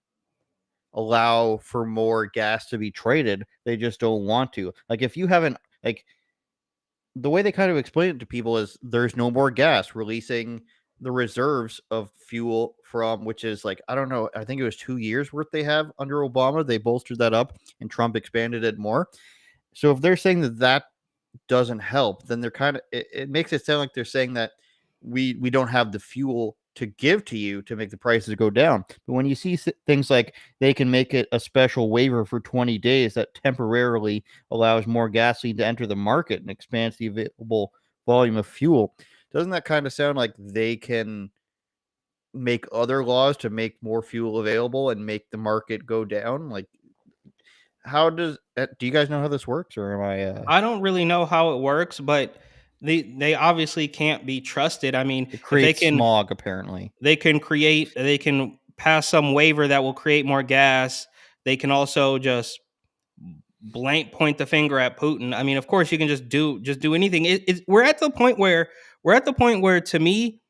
E: allow for more gas to be traded. They just don't want to. Like if you haven't like the way they kind of explain it to people is there's no more gas, releasing the reserves of fuel from, which is like, I don't know, I think it was 2 years worth they have under Obama. They bolstered that up and Trump expanded it more. So if they're saying that that doesn't help, then they're kind of, it makes it sound like they're saying that we don't have the fuel to give to you to make the prices go down. But when you see things like they can make it a special waiver for 20 days that temporarily allows more gasoline to enter the market and expands the available volume of fuel, doesn't that kind of sound like they can make other laws to make more fuel available and make the market go down? Like, how does do you guys know how this works, or am I
F: I don't really know how it works, but they obviously can't be trusted. I mean,
E: it
F: if they
E: creates
F: can
E: smog apparently.
F: they can pass some waiver that will create more gas. They can also just blank point the finger at Putin. I mean, of course you can just do anything. We're at the point where to me,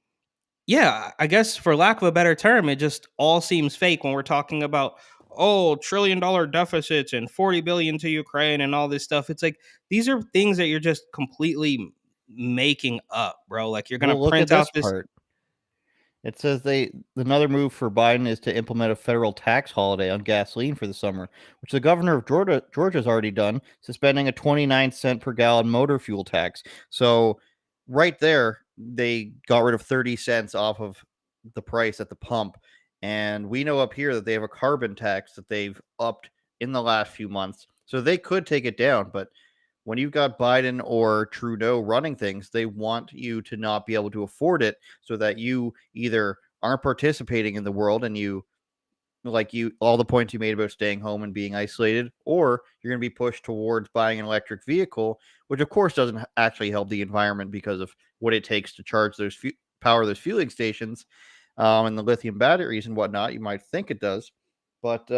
F: yeah, I guess for lack of a better term, it just all seems fake when we're talking about $1 trillion deficits and 40 billion to Ukraine and all this stuff. It's like these are things that you're just completely making up, bro. Like you're gonna
E: Well, look at
F: print out
E: this
F: this.
E: part. It says another move for Biden is to implement a federal tax holiday on gasoline for the summer, which the governor of Georgia's already done, suspending a 29-cent per gallon motor fuel tax. So right there, they got rid of 30 cents off of the price at the pump. And we know up here that they have a carbon tax that they've upped in the last few months. So they could take it down, but when you've got Biden or Trudeau running things, they want you to not be able to afford it so that you either aren't participating in the world and all the points you made about staying home and being isolated, or you're going to be pushed towards buying an electric vehicle, which of course doesn't actually help the environment because of what it takes to charge power those fueling stations, and the lithium batteries and whatnot. You might think it does, but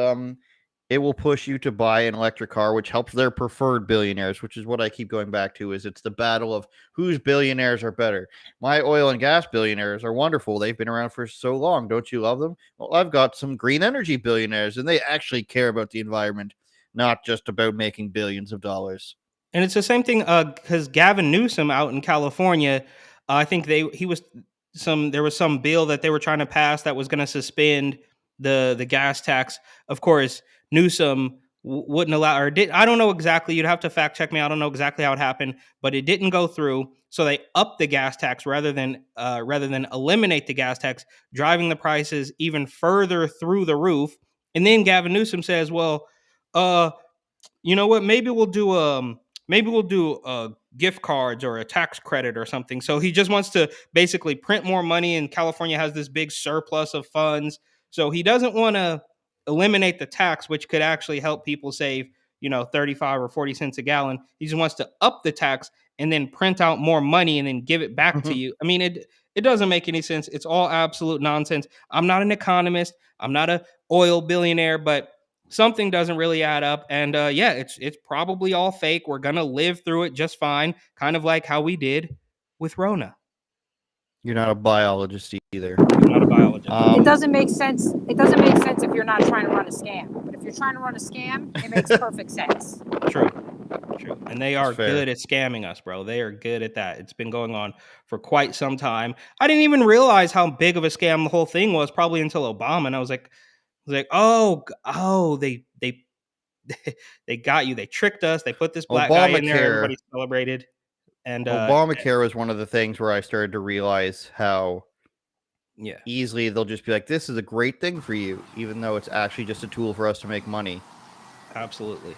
E: it will push you to buy an electric car, which helps their preferred billionaires, which is what I keep going back to, is it's the battle of whose billionaires are better. My oil and gas billionaires are wonderful. They've been around for so long. Don't you love them? Well, I've got some green energy billionaires, and they actually care about the environment, not just about making billions of dollars.
F: And it's the same thing because Gavin Newsom out in California, I think there was some bill that they were trying to pass that was going to suspend the gas tax. Of course, Newsom wouldn't allow, I don't know exactly. You'd have to fact check me. I don't know exactly how it happened, but it didn't go through. So they upped the gas tax rather than eliminate the gas tax, driving the prices even further through the roof. And then Gavin Newsom says, "Well, you know what? Maybe we'll do gift cards or a tax credit or something." So he just wants to basically print more money, and California has this big surplus of funds. So he doesn't want to eliminate the tax, which could actually help people save, 35 or 40 cents a gallon. He just wants to up the tax and then print out more money and then give it back to you. I mean, it doesn't make any sense. It's all absolute nonsense. I'm not an economist. I'm not a oil billionaire, but something doesn't really add up. And yeah, it's probably all fake. We're gonna live through it just fine, kind of like how we did with Rona.
E: You're not a biologist either.
F: I'm not a biologist.
G: It doesn't make sense. It doesn't make sense if you're not trying to run a scam. But if you're trying to run a scam, it makes perfect sense.
F: True. And they are good at scamming us, bro. They are good at that. It's been going on for quite some time. I didn't even realize how big of a scam the whole thing was, probably until Obama. And I was like, oh, they they got you. They tricked us. They put this black guy in there. Everybody celebrated. And
E: Obamacare was one of the things where I started to realize how easily they'll just be like, this is a great thing for you, even though it's actually just a tool for us to make money.
F: Absolutely.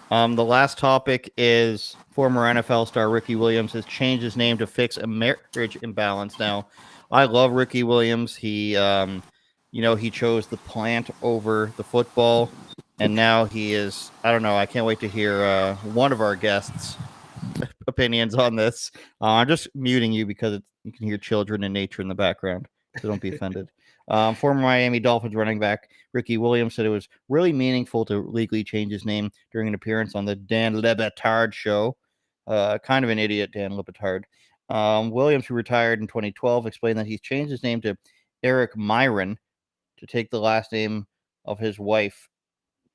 E: The last topic is former NFL star Ricky Williams has changed his name to fix a marriage imbalance. Now, I love Ricky Williams. He, he chose the plant over the football, and now he is, I don't know, I can't wait to hear one of our guests' opinions on this. I'm just muting you because you can hear children and nature in the background, so don't be offended. Former Miami Dolphins running back Ricky Williams said it was really meaningful to legally change his name during an appearance on the Dan Le Batard show. kind of an idiot, Dan Lipitard. Williams, who retired in 2012, explained that he's changed his name to Eric Myron to take the last name of his wife.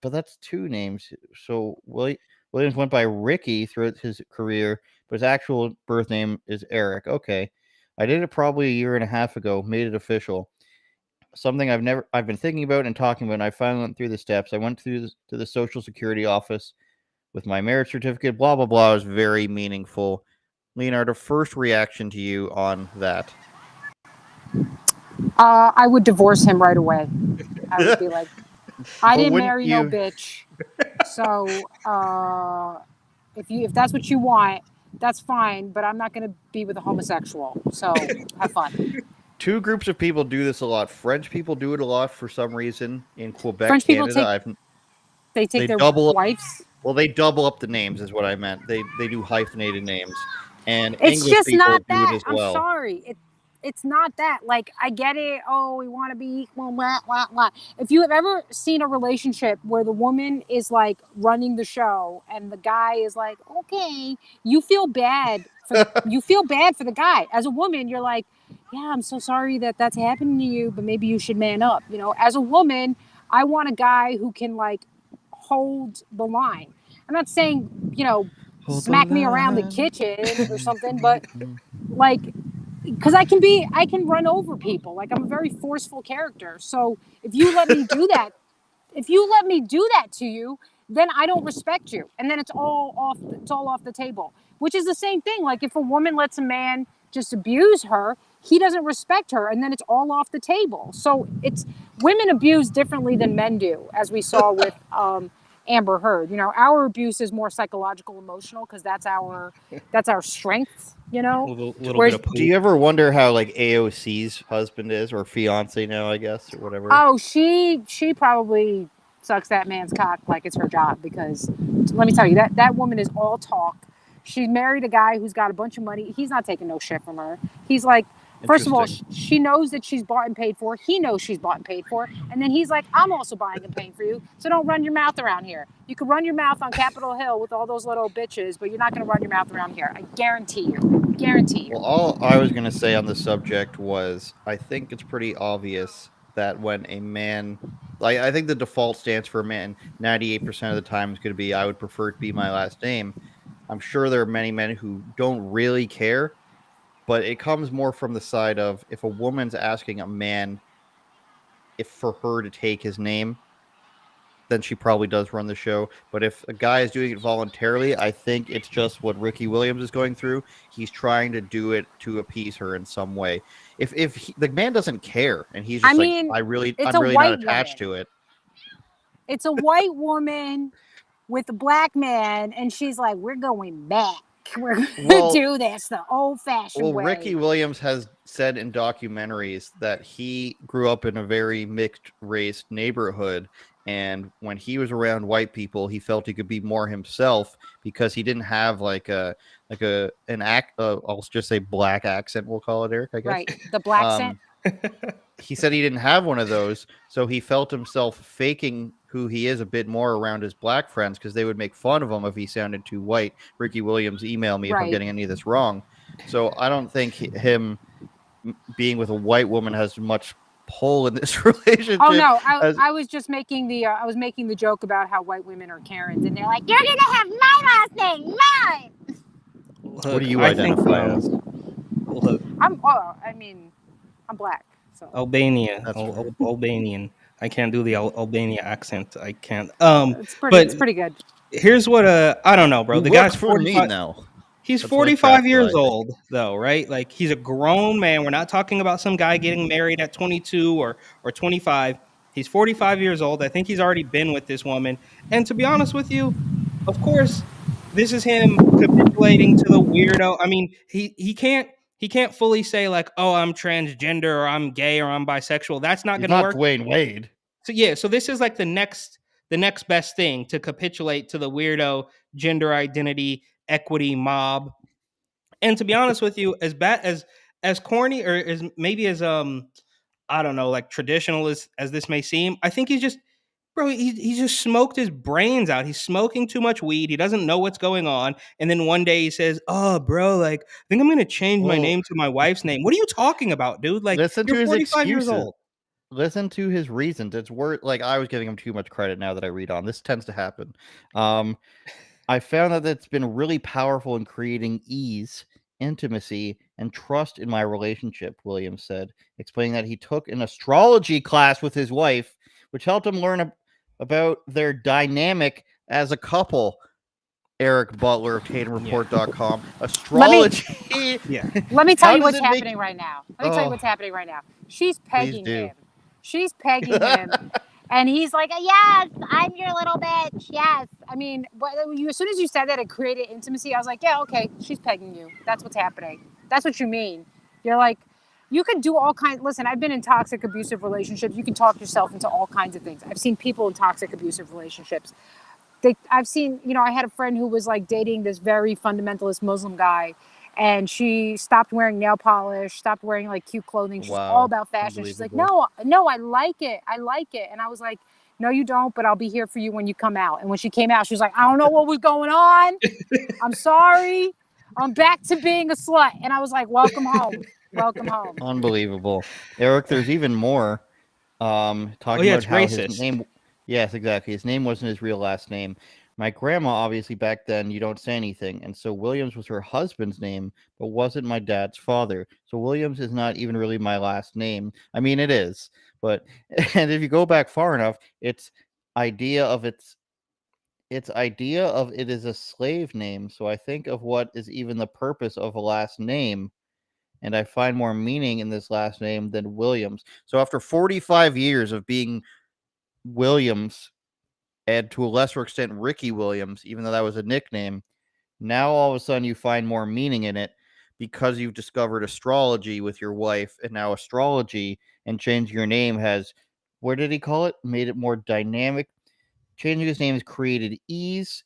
E: But that's two names. So Williams went by Ricky throughout his career, but his actual birth name is Eric. Okay. I did it probably a year and a half ago, made it official. Something I've been thinking about and talking about, and I finally went through the steps. I went to the Social Security office with my marriage certificate, blah, blah, blah. It was very meaningful. Leonarda, first reaction to you on that?
G: I would divorce him right away. I would be like, I didn't marry no bitch. So if that's what you want, that's fine. But I'm not going to be with a homosexual. So have fun.
E: Two groups of people do this a lot. French people do it a lot for some reason in Quebec,
G: French people
E: Canada.
G: they take their wives.
E: Well, they double up the names, is what I meant. They do hyphenated names, and
G: It's
E: English
G: just
E: people
G: not
E: do
G: that.
E: it as well.
G: I'm sorry. It's not that. Like, I get it. Oh, we want to be equal. Blah, blah, blah. If you have ever seen a relationship where the woman is like running the show and the guy is like, okay, you feel bad. You feel bad for the guy. As a woman, you're like, yeah, I'm so sorry that that's happening to you, but maybe you should man up. You know, as a woman, I want a guy who can like hold the line. I'm not saying, smack me around the kitchen or something, but like, because I can run over people. Like, I'm a very forceful character. So if you let me do that, to you, then I don't respect you. And then it's all off the table, which is the same thing. Like, if a woman lets a man just abuse her, he doesn't respect her, and then it's all off the table. So it's women abuse differently than men do, as we saw with Amber Heard. Our abuse is more psychological, emotional, because that's our strength.
F: Little
G: Whereas,
F: bit of
E: Do you ever wonder how like AOC's husband is, or fiance now, I guess, or whatever?
G: Oh, she probably sucks that man's cock like it's her job, because let me tell you, that woman is all talk. She married a guy who's got a bunch of money. He's not taking no shit from her. He's like, first of all, she knows that she's bought and paid for. He knows she's bought and paid for. And then he's like, I'm also buying and paying for you. So don't run your mouth around here. You can run your mouth on Capitol Hill with all those little bitches, but you're not going to run your mouth around here. I guarantee you. Guarantee you.
E: Well, all I was going to say on the subject was I think it's pretty obvious that when a man, like, I think the default stance for a man 98% of the time is going to be, I would prefer it be my last name. I'm sure there are many men who don't really care, but it comes more from the side of if a woman's asking a man if for her to take his name, then she probably does run the show. But if a guy is doing it voluntarily, I think it's just what Ricky Williams is going through. He's trying to do it to appease her in some way. If the man doesn't care and he's just I'm really not attached to it.
G: It's a white woman with a black man, and she's like, we're going back. We're going to do this the old-fashioned way.
E: Well, Ricky Williams has said in documentaries that he grew up in a very mixed-race neighborhood, and when he was around white people, he felt he could be more himself because he didn't have an I'll just say black accent. We'll call it, Eric, I guess.
G: Right, the black accent.
E: He said he didn't have one of those, so he felt himself faking who he is a bit more around his black friends because they would make fun of him if he sounded too white. Ricky Williams, email me if I'm getting any of this wrong. So I don't think him being with a white woman has much pull in this relationship.
G: Oh no, I was just making the joke about how white women are Karens, and they're like, you're gonna have my last name, mine.
E: What do you identify as?
G: I'm black. So
F: Albania. Albanian. I can't do the Albania accent. I can't.
G: It's pretty good.
F: Here's what I don't know, bro. The guy's 45
E: now.
F: He's 45 years old, though, right? Like, he's a grown man. We're not talking about some guy getting married at 22 or 25. He's 45 years old. I think he's already been with this woman. And to be honest with you, of course, this is him capitulating to the weirdo. I mean, he can't fully say like, oh, I'm transgender or I'm gay or I'm bisexual. That's not going to work.
E: Dwayne Wade.
F: So yeah, so this is like the next best thing to capitulate to the weirdo gender identity equity mob. And to be honest with you, as bad as corny or as maybe as I don't know, like traditional as this may seem, I think he's Bro, he just smoked his brains out. He's smoking too much weed. He doesn't know what's going on. And then one day he says, "Oh, bro, like I think I'm gonna change my name to my wife's name." What are you talking about, dude? Like
E: Listen to
F: you're
E: his
F: 45 years
E: excuses.
F: old.
E: Listen to his reasons. It's worth like I was giving him too much credit now that I read on. This tends to happen. I found that it's been really powerful in creating ease, intimacy, and trust in my relationship, Williams said, explaining that he took an astrology class with his wife, which helped him learn about their dynamic as a couple. Eric Butler of TatumReport.com. Astrology.
G: Let me tell
E: How
G: you
E: does
G: what's
E: it make-
G: happening right now. Let me tell you what's happening right now. She's
E: Please
G: pegging
E: do.
G: him. She's pegging him. And he's like, yes, I'm your little bitch. Yes. I mean, as soon as you said that it created intimacy, I was like, yeah, okay, she's pegging you. That's what's happening. That's what you mean. You're like, you could do all kinds. Listen, I've been in toxic, abusive relationships. You can talk yourself into all kinds of things. I've seen people in toxic, abusive relationships. I've seen, I had a friend who was like dating this very fundamentalist Muslim guy, and she stopped wearing nail polish, stopped wearing like cute clothing. She's all about fashion. She's like, no, I like it. I like it. And I was like, no, you don't, but I'll be here for you when you come out. And when she came out, she was like, I don't know what was going on. I'm sorry. I'm back to being a slut. And I was like, welcome home. Welcome home.
E: Unbelievable. Eric, there's even more. Talking about
F: it's
E: how
F: racist.
E: his name. Yes, exactly. His name wasn't his real last name. My grandma, obviously, back then, you don't say anything. And so Williams was her husband's name, but wasn't my dad's father. So Williams is not even really my last name. I mean, it is. But, and if you go back far enough, its idea of it is a slave name. So I think of what is even the purpose of a last name. And I find more meaning in this last name than Williams. So after 45 years of being Williams, and to a lesser extent Ricky Williams, even though that was a nickname, now all of a sudden you find more meaning in it because you've discovered astrology with your wife, and now astrology and changing your name has, what did he call it? Made it more dynamic. Changing his name has created ease,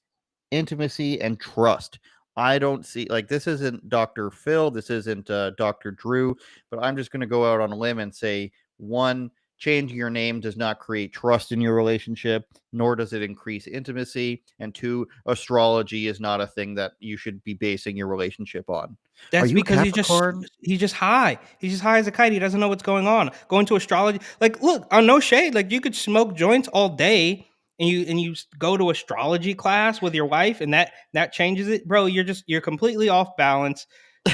E: intimacy, and trust. I don't see, like, this isn't Dr. Phil, this isn't Dr. Drew, but I'm just going to go out on a limb and say, one, changing your name does not create trust in your relationship, nor does it increase intimacy. And two, astrology is not a thing that you should be basing your relationship on.
F: That's
E: Are you
F: because
E: Capricorn?
F: he's just high. He's just high as a kite. He doesn't know what's going on. Going to astrology, like, look, no shade. Like, you could smoke joints all day, and you go to astrology class with your wife, and that changes it, bro. You're completely off balance,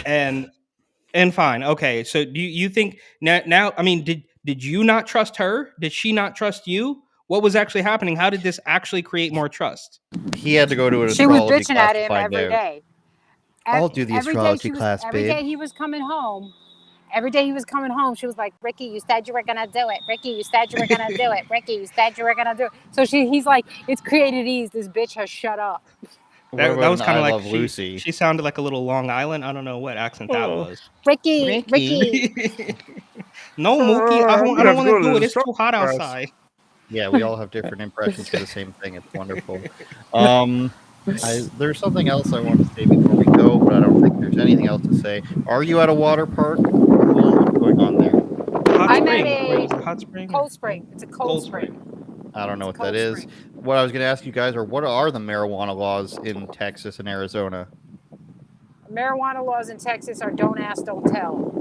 F: and fine. Okay, so do you think now? I mean, did you not trust her? Did she not trust you? What was actually happening? How did this actually create more trust?
E: He had to go to an
G: She was
E: astrology
G: bitching
E: class
G: at
E: to
G: him
E: find
G: every
E: out.
G: day.
E: I'll do the astrology class,
G: every
E: babe.
G: day he was coming home. Every day he was coming home, she was like, Ricky, you said you were going to do it. Ricky, you said you were going to do it. Ricky, you said you were going to do it. So he's like, it's created ease. This bitch has shut up.
F: That was kind of like
E: Lucy?
F: She sounded like a little Long Island. I don't know what accent that was.
G: Ricky.
F: No, Mookie, I don't want to do it. It's too hot outside.
E: Yeah, we all have different impressions for the same thing. It's wonderful. There's something else I want to say before we go, but I don't think there's anything else to say. Are you at a water park? What's going on there?
G: I'm at a
F: hot spring.
G: Cold spring. It's a cold spring.
E: I don't know what that is. What I was going to ask you guys are, what are the marijuana laws in Texas and Arizona?
G: Marijuana laws in Texas are don't ask, don't tell.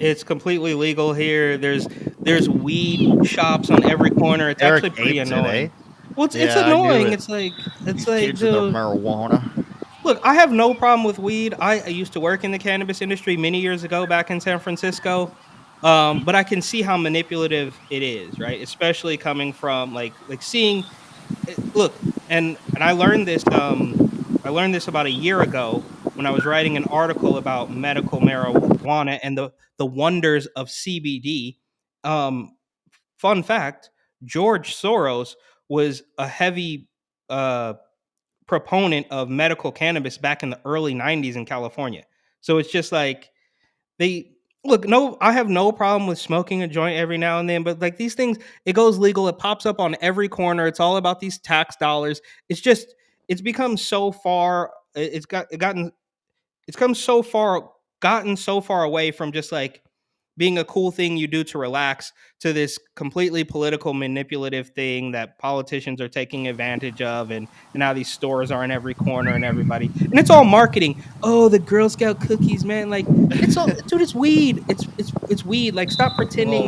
F: It's completely legal here. There's weed shops on every corner. It's actually pretty annoying. Well, it's annoying. It's like
E: kids with their marijuana.
F: Look, I have no problem with weed. I used to work in the cannabis industry many years ago back in San Francisco. But I can see how manipulative it is, right? Especially coming from like seeing. Look, and I learned this. I learned this about a year ago when I was writing an article about medical marijuana and the wonders of CBD. Fun fact: George Soros was a heavy proponent of medical cannabis back in the early 90s in California. So it's just like I have no problem with smoking a joint every now and then, but like these things, it goes legal. It pops up on every corner. It's all about these tax dollars. It's become so far. Gotten so far away from just like being a cool thing you do to relax to this completely political manipulative thing that politicians are taking advantage of, and now these stores are in every corner and everybody, and it's all marketing. Oh, the Girl Scout cookies, man. Like, it's all, dude, it's weed. It's weed. Like, stop pretending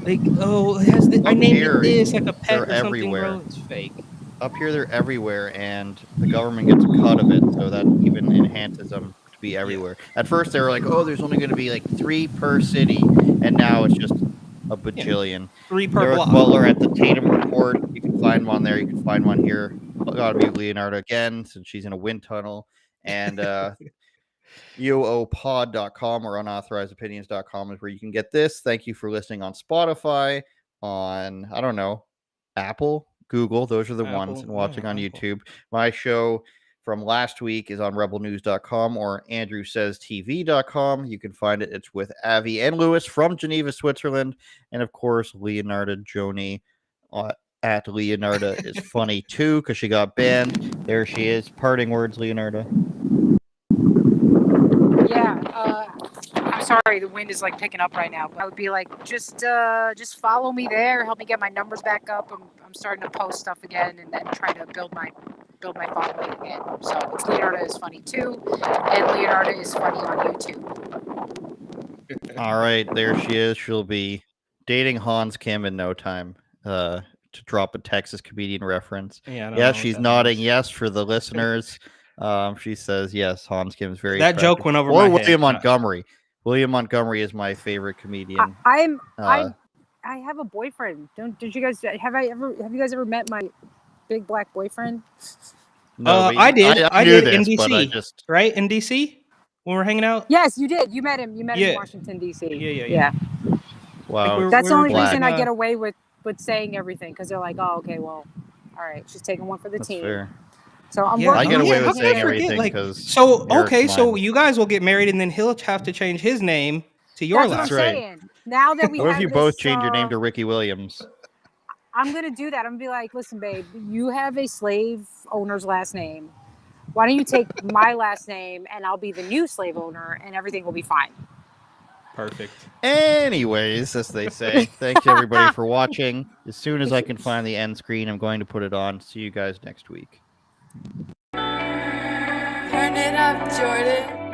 E: Well,
F: oh, it has I
E: up
F: named
E: here,
F: it this, like a pet
E: they're
F: or something,
E: everywhere.
F: bro. It's fake.
E: Up here, they're everywhere, and the government gets a cut of it, so that even enhances them to be everywhere. At first, they were like, "Oh, there's only going to be like 3 per city," and now it's just a bajillion.
F: 3 per
E: Derek
F: block.
E: Butler at the Tatum Report. You can find one there. You can find one here. Gotta mute Leonarda again since she's in a wind tunnel. And UOPod.com or unauthorizedopinions.com is where you can get this. Thank you for listening on Spotify, on, I don't know, Apple, Google. Those are the ones, and watching on YouTube. My show from last week is on rebelnews.com or andrewsaystv.com. You can find it. It's with Avi and Lewis from Geneva, Switzerland. And of course, Leonarda Jonie at Leonarda is funny too, because she got banned. There she is. Parting words, Leonarda.
G: Yeah, I'm sorry, the wind is like picking up right now. But I would be like, just follow me there, help me get my numbers back up. I'm starting to post stuff again and then try to build my following again. So it's Leonarda is funny too, and Leonarda is funny on YouTube.
E: All right, there she is. She'll be dating Hans Kim in no time. To drop a Texas comedian reference. Yeah, she's nodding yes for the listeners. She says yes. Hans Kim is very
F: that
E: attractive.
F: joke went over
E: or
F: my
E: William
F: head.
E: Montgomery. William Montgomery is my favorite comedian.
G: I have a boyfriend. Don't you guys have you guys ever met my big black boyfriend?
E: No,
F: I did. I did
E: this,
F: in DC,
E: but I just...
F: right? In DC when we're hanging out.
G: Yes, you did. You met him. You met him in Washington D.C.
F: Yeah.
E: Wow.
F: Like
G: That's the only
E: black.
G: reason I get away with saying everything, because they're like, oh, okay, well, all right, she's taking one for the
E: That's
G: team.
E: fair.
G: So I'm
E: I get away
F: how
E: with
F: can I
E: saying
F: forget,
E: everything
F: like,
E: because
F: so
E: Eric's
F: okay, so
E: mine.
F: you guys will get married, and then he'll have to change his name to your
G: That's
F: last
G: what I'm
F: name.
G: saying. Now that we
E: What if
G: have
E: you
G: this,
E: both change your name to Ricky Williams?
G: I'm gonna do that. I'm gonna be like, listen, babe, you have a slave owner's last name. Why don't you take my last name and I'll be the new slave owner and everything will be fine.
F: Perfect.
E: Anyways, as they say, thank you everybody for watching. As soon as I can find the end screen, I'm going to put it on. See you guys next week.
M: Turn it up, Jordan.